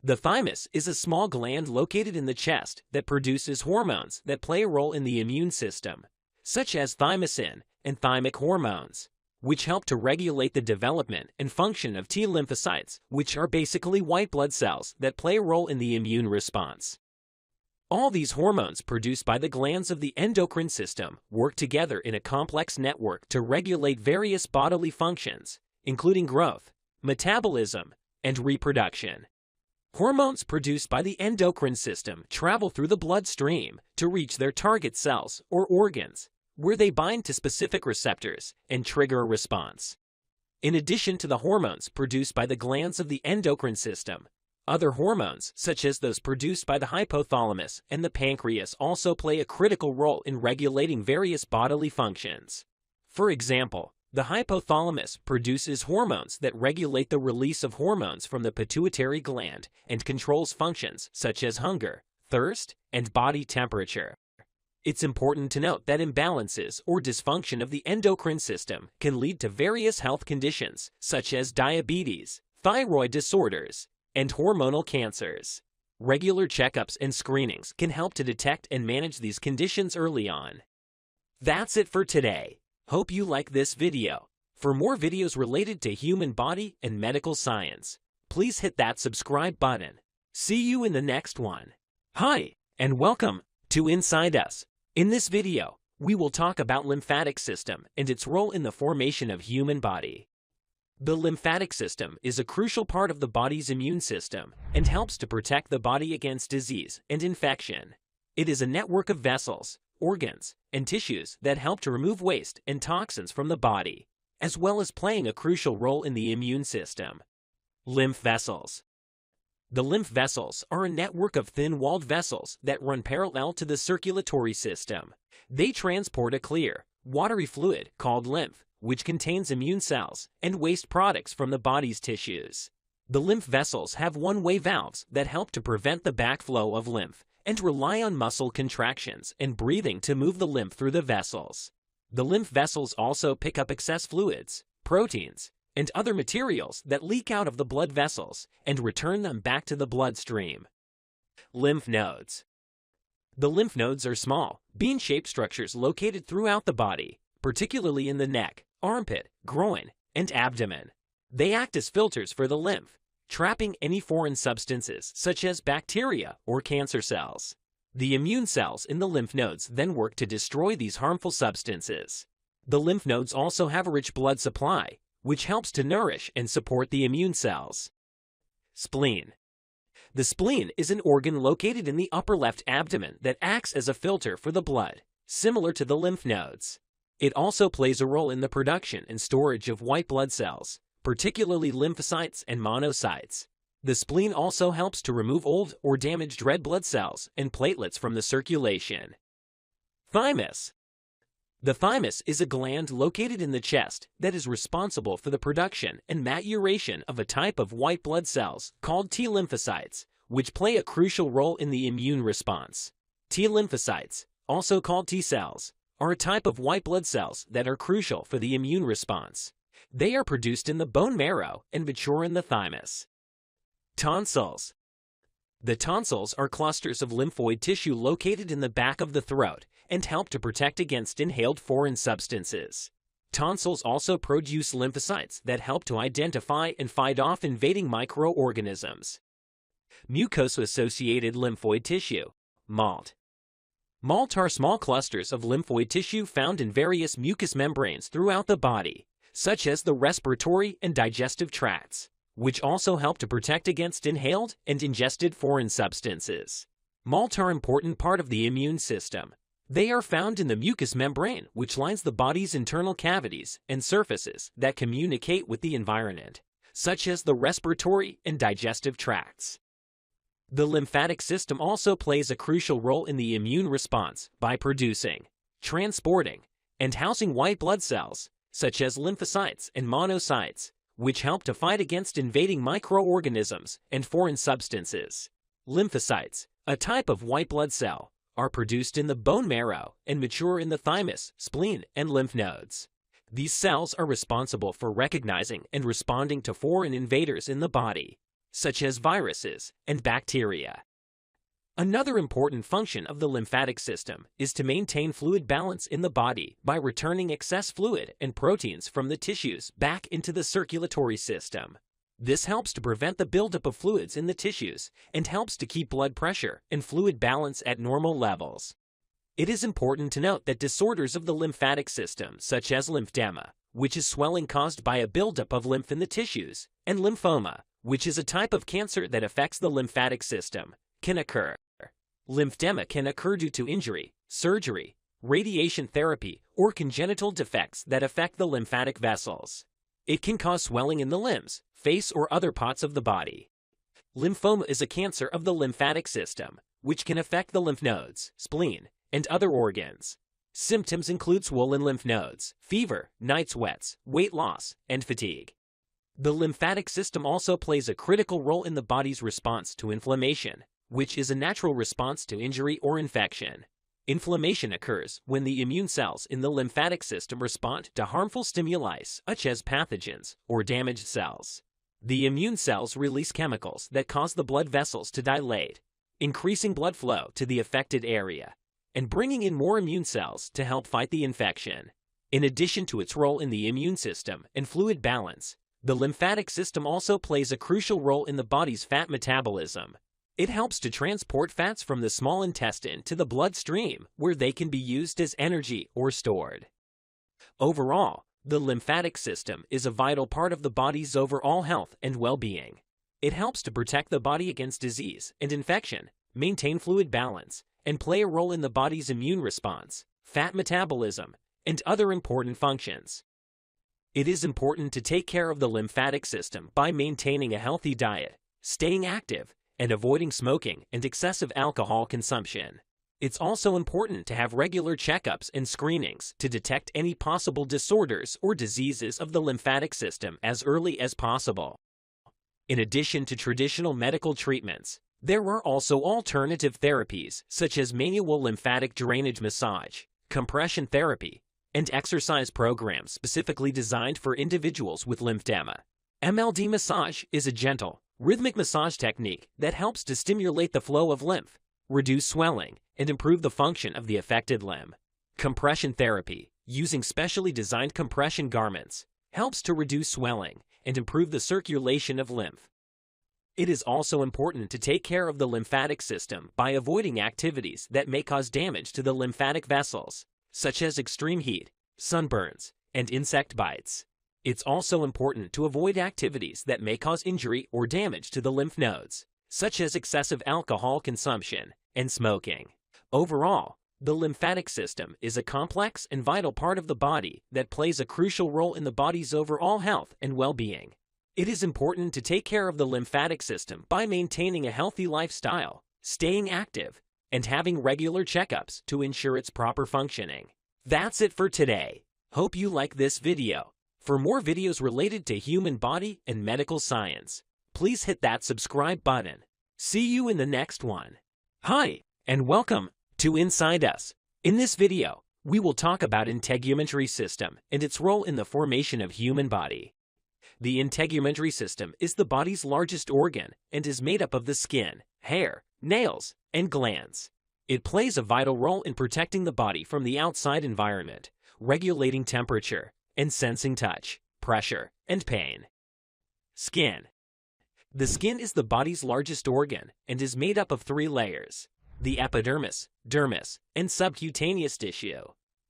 The thymus is a small gland located in the chest that produces hormones that play a role in the immune system, such as thymosin and thymic hormones, which help to regulate the development and function of T lymphocytes, which are basically white blood cells that play a role in the immune response. All these hormones produced by the glands of the endocrine system work together in a complex network to regulate various bodily functions, including growth, metabolism, and reproduction. Hormones produced by the endocrine system travel through the bloodstream to reach their target cells or organs, where they bind to specific receptors and trigger a response. In addition to the hormones produced by the glands of the endocrine system, other hormones, such as those produced by the hypothalamus and the pancreas, also play a critical role in regulating various bodily functions. For example, the hypothalamus produces hormones that regulate the release of hormones from the pituitary gland and controls functions such as hunger, thirst, and body temperature. It's important to note that imbalances or dysfunction of the endocrine system can lead to various health conditions such as diabetes, thyroid disorders, and hormonal cancers. Regular checkups and screenings can help to detect and manage these conditions early on. That's it for today. Hope you like this video. For more videos related to human body and medical science, please hit that subscribe button. See you in the next one. Hi, and welcome to Inside Us. In this video, we will talk about lymphatic system and its role in the formation of human body. The lymphatic system is a crucial part of the body's immune system and helps to protect the body against disease and infection. It is a network of vessels, organs, and tissues that help to remove waste and toxins from the body, as well as playing a crucial role in the immune system. Lymph vessels. The lymph vessels are a network of thin-walled vessels that run parallel to the circulatory system. They transport a clear, watery fluid called lymph, which contains immune cells and waste products from the body's tissues. The lymph vessels have one-way valves that help to prevent the backflow of lymph and rely on muscle contractions and breathing to move the lymph through the vessels. The lymph vessels also pick up excess fluids, proteins, and other materials that leak out of the blood vessels and return them back to the bloodstream. Lymph nodes. The lymph nodes are small, bean-shaped structures located throughout the body, particularly in the neck, armpit, groin, and abdomen. They act as filters for the lymph, trapping any foreign substances such as bacteria or cancer cells. The immune cells in the lymph nodes then work to destroy these harmful substances. The lymph nodes also have a rich blood supply, which helps to nourish and support the immune cells. Spleen. The spleen is an organ located in the upper left abdomen that acts as a filter for the blood, similar to the lymph nodes. It also plays a role in the production and storage of white blood cells, particularly lymphocytes and monocytes. The spleen also helps to remove old or damaged red blood cells and platelets from the circulation. Thymus. The thymus is a gland located in the chest that is responsible for the production and maturation of a type of white blood cells called T lymphocytes, which play a crucial role in the immune response. T lymphocytes, also called T cells, are a type of white blood cells that are crucial for the immune response. They are produced in the bone marrow and mature in the thymus. Tonsils. The tonsils are clusters of lymphoid tissue located in the back of the throat and help to protect against inhaled foreign substances. Tonsils also produce lymphocytes that help to identify and fight off invading microorganisms. Mucosa-associated lymphoid tissue, MALT. MALT are small clusters of lymphoid tissue found in various mucous membranes throughout the body, such as the respiratory and digestive tracts, which also help to protect against inhaled and ingested foreign substances. MALT are an important part of the immune system. They are found in the mucous membrane, which lines the body's internal cavities and surfaces that communicate with the environment, such as the respiratory and digestive tracts. The lymphatic system also plays a crucial role in the immune response by producing, transporting, and housing white blood cells, such as lymphocytes and monocytes, which help to fight against invading microorganisms and foreign substances. Lymphocytes, a type of white blood cell, are produced in the bone marrow and mature in the thymus, spleen, and lymph nodes. These cells are responsible for recognizing and responding to foreign invaders in the body, such as viruses and bacteria. Another important function of the lymphatic system is to maintain fluid balance in the body by returning excess fluid and proteins from the tissues back into the circulatory system. This helps to prevent the buildup of fluids in the tissues and helps to keep blood pressure and fluid balance at normal levels. It is important to note that disorders of the lymphatic system, such as lymphedema, which is swelling caused by a buildup of lymph in the tissues, and lymphoma, which is a type of cancer that affects the lymphatic system, can occur. Lymphedema can occur due to injury, surgery, radiation therapy, or congenital defects that affect the lymphatic vessels. It can cause swelling in the limbs, face, or other parts of the body. Lymphoma is a cancer of the lymphatic system, which can affect the lymph nodes, spleen, and other organs. Symptoms include swollen lymph nodes, fever, night sweats, weight loss, and fatigue. The lymphatic system also plays a critical role in the body's response to inflammation, which is a natural response to injury or infection. Inflammation occurs when the immune cells in the lymphatic system respond to harmful stimuli such as pathogens or damaged cells. The immune cells release chemicals that cause the blood vessels to dilate, increasing blood flow to the affected area and bringing in more immune cells to help fight the infection. In addition to its role in the immune system and fluid balance, the lymphatic system also plays a crucial role in the body's fat metabolism. It helps to transport fats from the small intestine to the bloodstream, where they can be used as energy or stored. Overall, the lymphatic system is a vital part of the body's overall health and well-being. It helps to protect the body against disease and infection, maintain fluid balance, and play a role in the body's immune response, fat metabolism, and other important functions. It is important to take care of the lymphatic system by maintaining a healthy diet, staying active, and avoiding smoking and excessive alcohol consumption. It's also important to have regular checkups and screenings to detect any possible disorders or diseases of the lymphatic system as early as possible. In addition to traditional medical treatments, there are also alternative therapies such as manual lymphatic drainage massage, compression therapy, and exercise programs specifically designed for individuals with lymphedema. MLD massage is a gentle, rhythmic massage technique that helps to stimulate the flow of lymph, reduce swelling, and improve the function of the affected limb. Compression therapy, using specially designed compression garments, helps to reduce swelling and improve the circulation of lymph. It is also important to take care of the lymphatic system by avoiding activities that may cause damage to the lymphatic vessels, such as extreme heat, sunburns, and insect bites. It's also important to avoid activities that may cause injury or damage to the lymph nodes, such as excessive alcohol consumption and smoking. Overall, the lymphatic system is a complex and vital part of the body that plays a crucial role in the body's overall health and well-being. It is important to take care of the lymphatic system by maintaining a healthy lifestyle, staying active, and having regular checkups to ensure its proper functioning. That's it for today. Hope you like this video. For more videos related to human body and medical science, please hit that subscribe button. See you in the next one. Hi, and welcome to Inside Us. In this video, we will talk about integumentary system and its role in the formation of human body. The integumentary system is the body's largest organ and is made up of the skin, hair, nails, and glands. It plays a vital role in protecting the body from the outside environment, regulating temperature, and sensing touch, pressure, and pain. Skin. The skin is the body's largest organ and is made up of 3 layers: the epidermis, dermis, and subcutaneous tissue.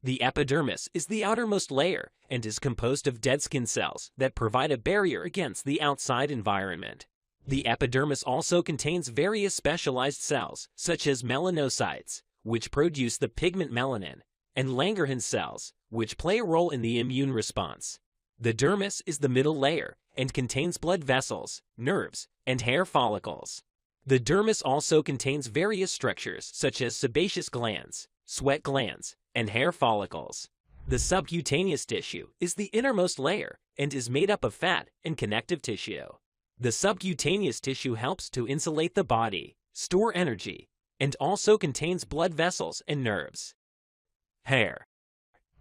The epidermis is the outermost layer and is composed of dead skin cells that provide a barrier against the outside environment. The epidermis also contains various specialized cells, such as melanocytes, which produce the pigment melanin, and Langerhans cells, which play a role in the immune response. The dermis is the middle layer and contains blood vessels, nerves, and hair follicles. The dermis also contains various structures such as sebaceous glands, sweat glands, and hair follicles. The subcutaneous tissue is the innermost layer and is made up of fat and connective tissue. The subcutaneous tissue helps to insulate the body, store energy, and also contains blood vessels and nerves. Hair.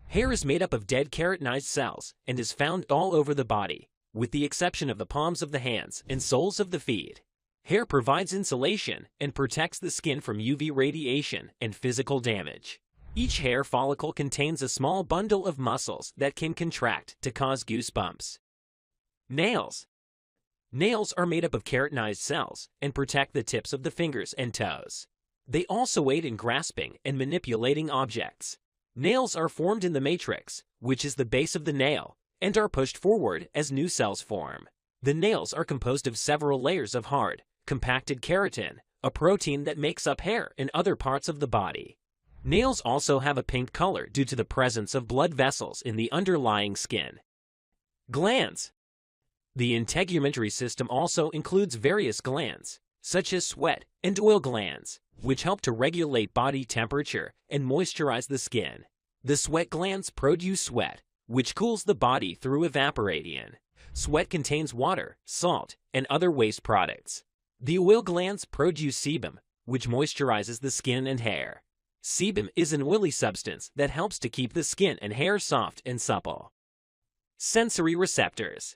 Hair is made up of dead keratinized cells and is found all over the body, with the exception of the palms of the hands and soles of the feet. Hair provides insulation and protects the skin from UV radiation and physical damage. Each hair follicle contains a small bundle of muscles that can contract to cause goosebumps. Nails. Nails are made up of keratinized cells and protect the tips of the fingers and toes. They also aid in grasping and manipulating objects. Nails are formed in the matrix, which is the base of the nail, and are pushed forward as new cells form. The nails are composed of several layers of hard, compacted keratin, a protein that makes up hair and other parts of the body. Nails also have a pink color due to the presence of blood vessels in the underlying skin. Glands. The integumentary system also includes various glands, such as sweat and oil glands, which help to regulate body temperature and moisturize the skin. The sweat glands produce sweat, which cools the body through evaporation. Sweat contains water, salt, and other waste products. The oil glands produce sebum, which moisturizes the skin and hair. Sebum is an oily substance that helps to keep the skin and hair soft and supple. Sensory receptors.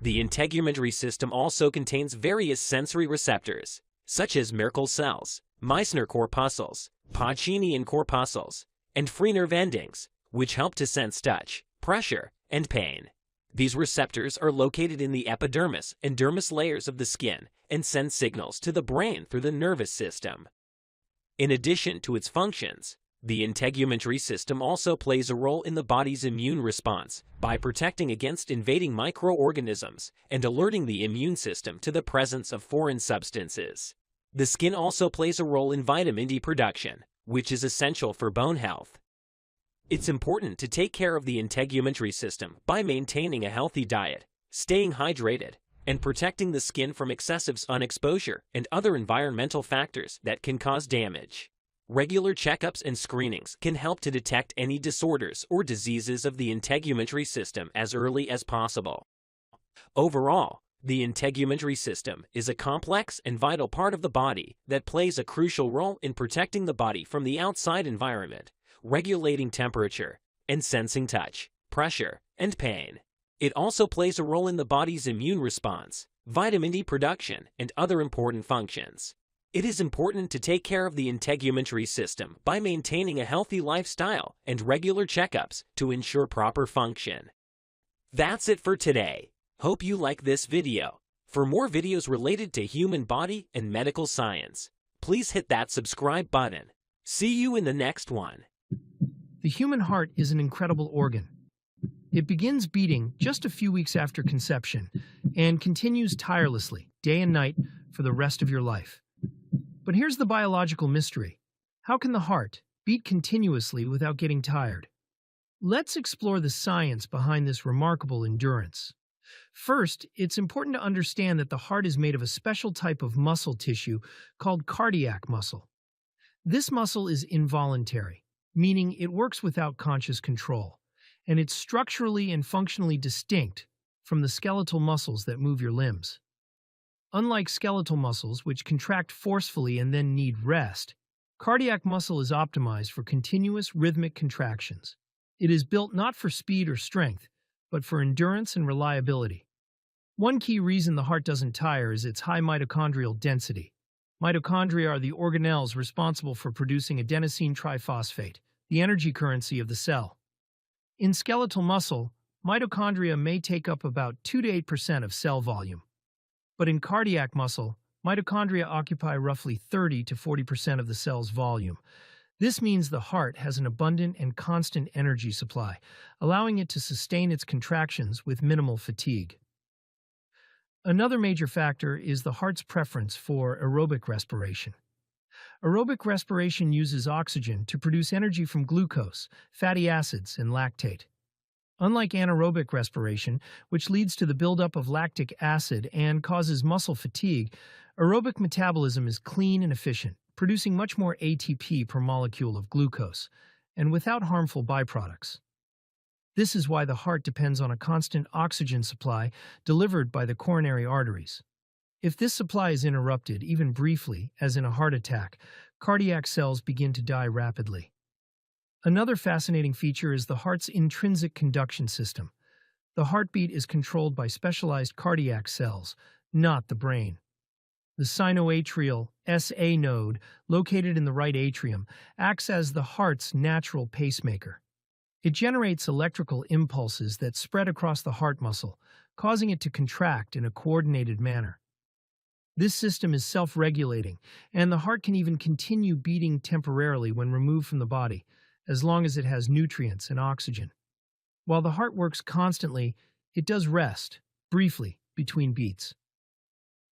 The integumentary system also contains various sensory receptors, such as Merkel cells, Meissner corpuscles, Pacinian corpuscles, and free nerve endings, which help to sense touch, pressure, and pain. These receptors are located in the epidermis and dermis layers of the skin and send signals to the brain through the nervous system. In addition to its functions, the integumentary system also plays a role in the body's immune response by protecting against invading microorganisms and alerting the immune system to the presence of foreign substances. The skin also plays a role in vitamin D production, which is essential for bone health. It's important to take care of the integumentary system by maintaining a healthy diet, staying hydrated, and protecting the skin from excessive sun exposure and other environmental factors that can cause damage. Regular checkups and screenings can help to detect any disorders or diseases of the integumentary system as early as possible. Overall, the integumentary system is a complex and vital part of the body that plays a crucial role in protecting the body from the outside environment, regulating temperature, and sensing touch, pressure, and pain. It also plays a role in the body's immune response, vitamin D production, and other important functions. It is important to take care of the integumentary system by maintaining a healthy lifestyle and regular checkups to ensure proper function. That's it for today. Hope you like this video. For more videos related to human body and medical science, please hit that subscribe button. See you in the next one. The human heart is an incredible organ. It begins beating just a few weeks after conception and continues tirelessly, day and night, for the rest of your life. But here's the biological mystery. How can the heart beat continuously without getting tired? Let's explore the science behind this remarkable endurance. First, it's important to understand that the heart is made of a special type of muscle tissue called cardiac muscle. This muscle is involuntary, meaning it works without conscious control, and it's structurally and functionally distinct from the skeletal muscles that move your limbs. Unlike skeletal muscles, which contract forcefully and then need rest, cardiac muscle is optimized for continuous rhythmic contractions. It is built not for speed or strength, but for endurance and reliability. One key reason the heart doesn't tire is its high mitochondrial density. Mitochondria are the organelles responsible for producing adenosine triphosphate, the energy currency of the cell. In skeletal muscle, mitochondria may take up about 2 to 8% of cell volume. But in cardiac muscle, mitochondria occupy roughly 30 to 40% of the cell's volume. This means the heart has an abundant and constant energy supply, allowing it to sustain its contractions with minimal fatigue. Another major factor is the heart's preference for aerobic respiration. Aerobic respiration uses oxygen to produce energy from glucose, fatty acids, and lactate. Unlike anaerobic respiration, which leads to the buildup of lactic acid and causes muscle fatigue, aerobic metabolism is clean and efficient, producing much more ATP per molecule of glucose, and without harmful byproducts. This is why the heart depends on a constant oxygen supply delivered by the coronary arteries. If this supply is interrupted, even briefly, as in a heart attack, cardiac cells begin to die rapidly. Another fascinating feature is the heart's intrinsic conduction system. The heartbeat is controlled by specialized cardiac cells, not the brain. The sinoatrial SA node, located in the right atrium, acts as the heart's natural pacemaker. It generates electrical impulses that spread across the heart muscle, causing it to contract in a coordinated manner. This system is self-regulating, and the heart can even continue beating temporarily when removed from the body, as long as it has nutrients and oxygen. While the heart works constantly, it does rest, briefly, between beats.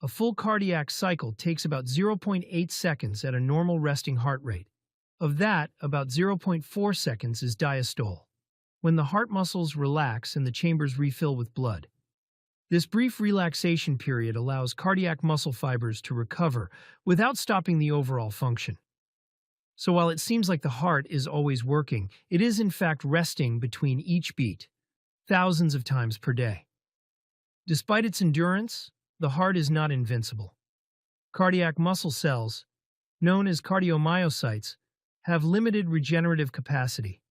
A full cardiac cycle takes about 0.8 seconds at a normal resting heart rate. Of that, about 0.4 seconds is diastole, when the heart muscles relax and the chambers refill with blood. This brief relaxation period allows cardiac muscle fibers to recover without stopping the overall function. So while it seems like the heart is always working, it is in fact resting between each beat, thousands of times per day. Despite its endurance, the heart is not invincible. Cardiac muscle cells, known as cardiomyocytes, have limited regenerative capacity.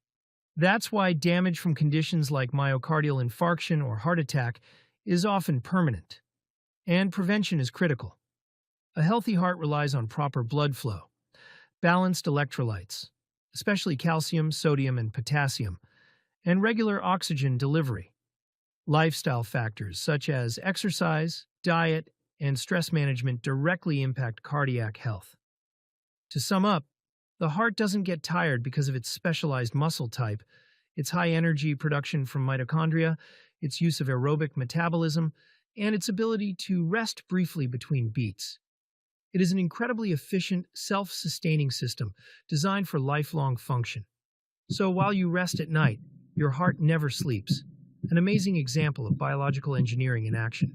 That's why damage from conditions like myocardial infarction or heart attack is often permanent, and prevention is critical. A healthy heart relies on proper blood flow, balanced electrolytes, especially calcium, sodium, and potassium, and regular oxygen delivery. Lifestyle factors such as exercise, diet, and stress management directly impact cardiac health. To sum up, the heart doesn't get tired because of its specialized muscle type, its high energy production from mitochondria, its use of aerobic metabolism, and its ability to rest briefly between beats. It is an incredibly efficient, self-sustaining system designed for lifelong function. So while you rest at night, your heart never sleeps. An amazing example of biological engineering in action.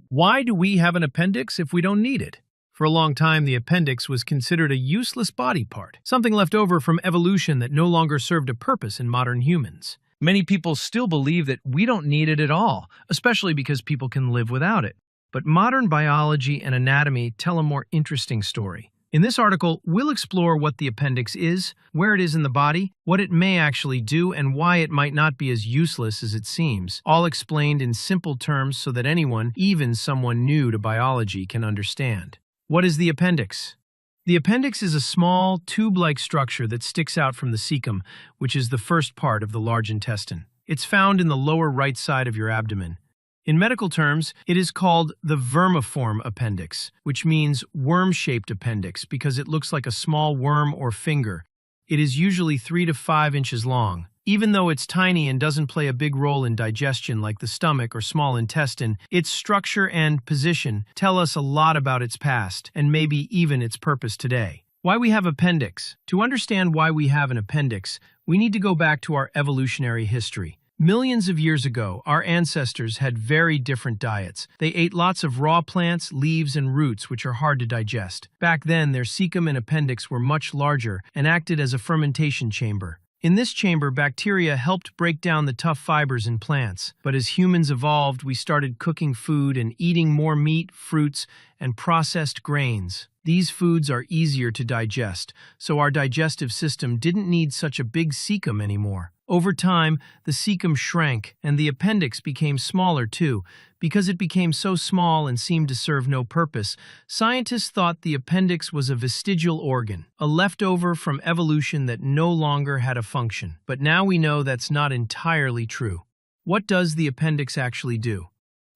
Why do we have an appendix if we don't need it? For a long time, the appendix was considered a useless body part, something left over from evolution that no longer served a purpose in modern humans. Many people still believe that we don't need it at all, especially because people can live without it. But modern biology and anatomy tell a more interesting story. In this article, we'll explore what the appendix is, where it is in the body, what it may actually do, and why it might not be as useless as it seems, all explained in simple terms so that anyone, even someone new to biology, can understand. What is the appendix? The appendix is a small, tube-like structure that sticks out from the cecum, which is the first part of the large intestine. It's found in the lower right side of your abdomen. In medical terms, it is called the vermiform appendix, which means worm-shaped appendix because it looks like a small worm or finger. It is usually 3 to 5 inches long. Even though it's tiny and doesn't play a big role in digestion like the stomach or small intestine, its structure and position tell us a lot about its past and maybe even its purpose today. Why we have appendix? To understand why we have an appendix, we need to go back to our evolutionary history. Millions of years ago, our ancestors had very different diets. They ate lots of raw plants, leaves, and roots, which are hard to digest. Back then, their cecum and appendix were much larger and acted as a fermentation chamber. In this chamber, bacteria helped break down the tough fibers in plants. But as humans evolved, we started cooking food and eating more meat, fruits, and processed grains. These foods are easier to digest, so our digestive system didn't need such a big cecum anymore. Over time, the cecum shrank, and the appendix became smaller too. Because it became so small and seemed to serve no purpose, scientists thought the appendix was a vestigial organ, a leftover from evolution that no longer had a function. But now we know that's not entirely true. What does the appendix actually do?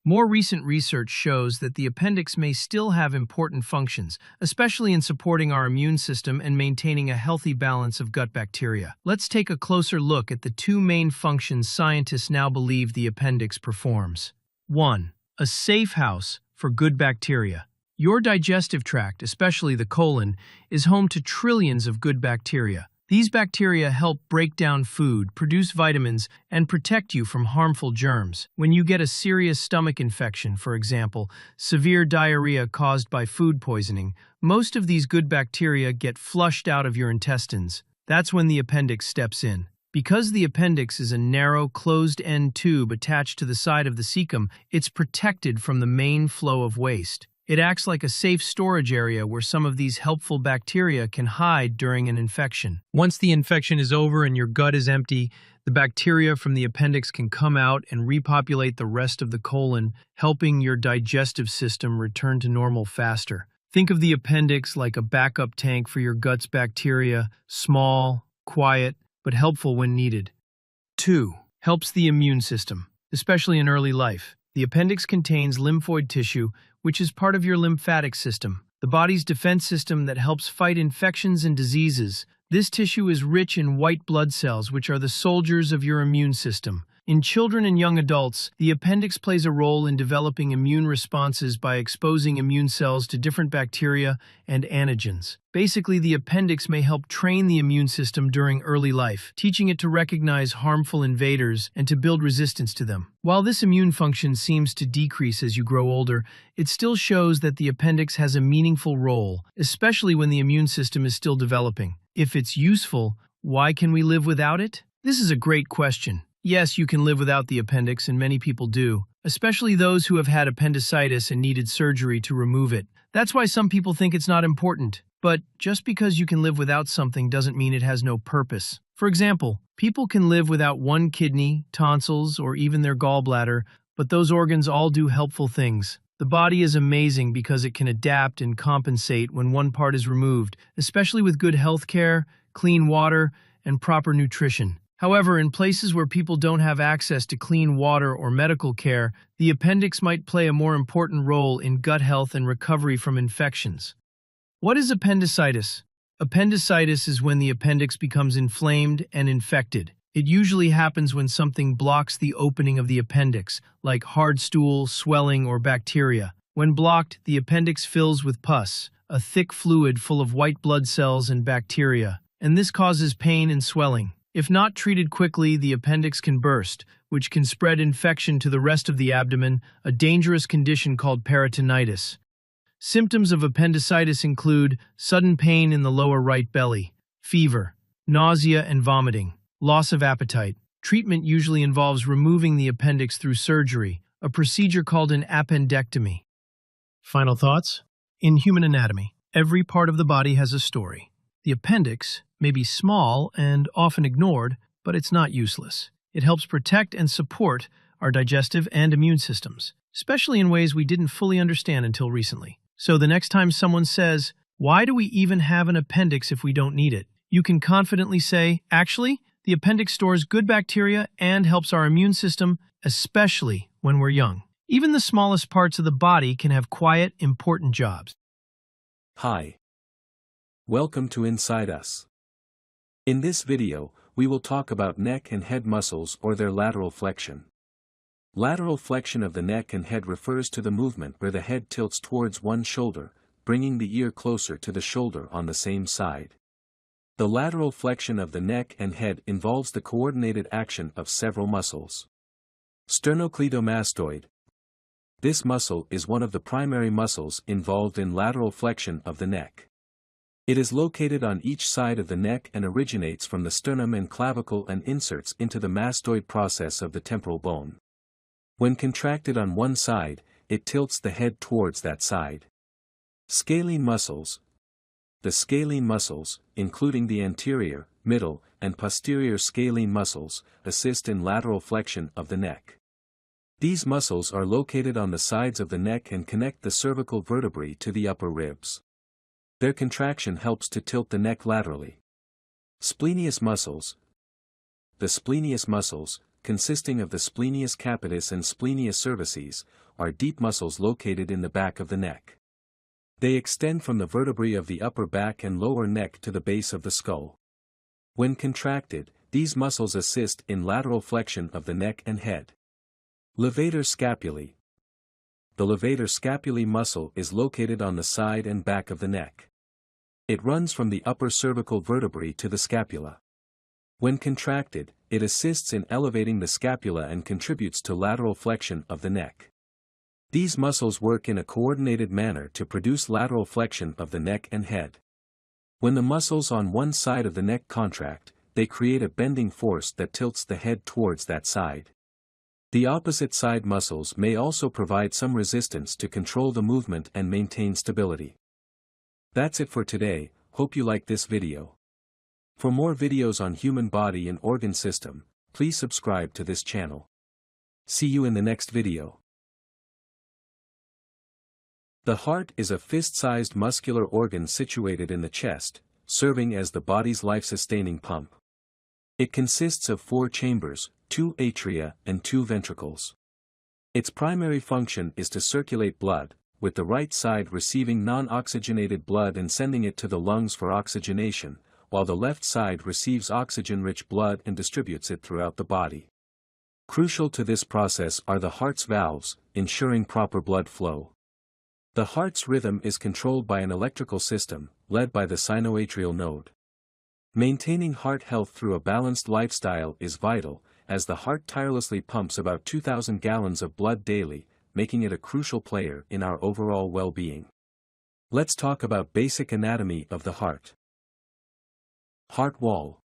More recent research shows that the appendix may still have important functions, especially in supporting our immune system and maintaining a healthy balance of gut bacteria. Let's take a closer look at the two main functions scientists now believe the appendix performs. 1. A safe house for good bacteria. Your digestive tract, especially the colon, is home to trillions of good bacteria. These bacteria help break down food, produce vitamins, and protect you from harmful germs. When you get a serious stomach infection, for example, severe diarrhea caused by food poisoning, most of these good bacteria get flushed out of your intestines. That's when the appendix steps in. Because the appendix is a narrow, closed-end tube attached to the side of the cecum, it's protected from the main flow of waste. It acts like a safe storage area where some of these helpful bacteria can hide during an infection. Once the infection is over and your gut is empty, the bacteria from the appendix can come out and repopulate the rest of the colon, helping your digestive system return to normal faster. Think of the appendix like a backup tank for your gut's bacteria, small, quiet, but helpful when needed. 2. Helps the immune system, especially in early life. The appendix contains lymphoid tissue, which is part of your lymphatic system, the body's defense system that helps fight infections and diseases. This tissue is rich in white blood cells, which are the soldiers of your immune system. In children and young adults, the appendix plays a role in developing immune responses by exposing immune cells to different bacteria and antigens. Basically, the appendix may help train the immune system during early life, teaching it to recognize harmful invaders and to build resistance to them. While this immune function seems to decrease as you grow older, it still shows that the appendix has a meaningful role, especially when the immune system is still developing. If it's useful, why can we live without it? This is a great question. Yes, you can live without the appendix, and many people do, especially those who have had appendicitis and needed surgery to remove it. That's why some people think it's not important. But just because you can live without something doesn't mean it has no purpose. For example, people can live without one kidney, tonsils, or even their gallbladder, but those organs all do helpful things. The body is amazing because it can adapt and compensate when one part is removed, especially with good health care, clean water, and proper nutrition. However, in places where people don't have access to clean water or medical care, the appendix might play a more important role in gut health and recovery from infections. What is appendicitis? Appendicitis is when the appendix becomes inflamed and infected. It usually happens when something blocks the opening of the appendix, like hard stool, swelling, or bacteria. When blocked, the appendix fills with pus, a thick fluid full of white blood cells and bacteria, and this causes pain and swelling. If not treated quickly, the appendix can burst, which can spread infection to the rest of the abdomen, a dangerous condition called peritonitis. Symptoms of appendicitis include sudden pain in the lower right belly, fever, nausea and vomiting, loss of appetite. Treatment usually involves removing the appendix through surgery, a procedure called an appendectomy. Final thoughts? In human anatomy, every part of the body has a story. The appendix may be small and often ignored, but it's not useless. It helps protect and support our digestive and immune systems, especially in ways we didn't fully understand until recently. So the next time someone says, "Why do we even have an appendix if we don't need it?" you can confidently say, "Actually, the appendix stores good bacteria and helps our immune system, especially when we're young." Even the smallest parts of the body can have quiet, important jobs. Hi. Welcome to Inside Us. In this video, we will talk about neck and head muscles or their lateral flexion. Lateral flexion of the neck and head refers to the movement where the head tilts towards one shoulder, bringing the ear closer to the shoulder on the same side. The lateral flexion of the neck and head involves the coordinated action of several muscles. Sternocleidomastoid. This muscle is one of the primary muscles involved in lateral flexion of the neck. It is located on each side of the neck and originates from the sternum and clavicle and inserts into the mastoid process of the temporal bone. When contracted on one side, it tilts the head towards that side. Scalene muscles. The scalene muscles, including the anterior, middle, and posterior scalene muscles, assist in lateral flexion of the neck. These muscles are located on the sides of the neck and connect the cervical vertebrae to the upper ribs. Their contraction helps to tilt the neck laterally. Splenius muscles. The splenius muscles, consisting of the splenius capitis and splenius cervicis, are deep muscles located in the back of the neck. They extend from the vertebrae of the upper back and lower neck to the base of the skull. When contracted, these muscles assist in lateral flexion of the neck and head. Levator scapulae. The levator scapulae muscle is located on the side and back of the neck. It runs from the upper cervical vertebrae to the scapula. When contracted, it assists in elevating the scapula and contributes to lateral flexion of the neck. These muscles work in a coordinated manner to produce lateral flexion of the neck and head. When the muscles on one side of the neck contract, they create a bending force that tilts the head towards that side. The opposite side muscles may also provide some resistance to control the movement and maintain stability. That's it for today. Hope you liked this video. For more videos on human body and organ system, please subscribe to this channel. See you in the next video. The heart is a fist-sized muscular organ situated in the chest, serving as the body's life-sustaining pump. It consists of 4 chambers, 2 atria, and 2 ventricles. Its primary function is to circulate blood, with the right side receiving non-oxygenated blood and sending it to the lungs for oxygenation, while the left side receives oxygen-rich blood and distributes it throughout the body. Crucial to this process are the heart's valves, ensuring proper blood flow. The heart's rhythm is controlled by an electrical system, led by the sinoatrial node. Maintaining heart health through a balanced lifestyle is vital, as the heart tirelessly pumps about 2,000 gallons of blood daily, making it a crucial player in our overall well-being. Let's talk about basic anatomy of the heart. Heart wall.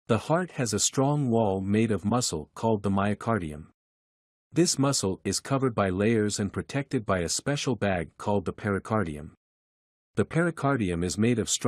The heart has a strong wall made of muscle called the myocardium. This muscle is covered by layers and protected by a special bag called the pericardium. The pericardium is made of strong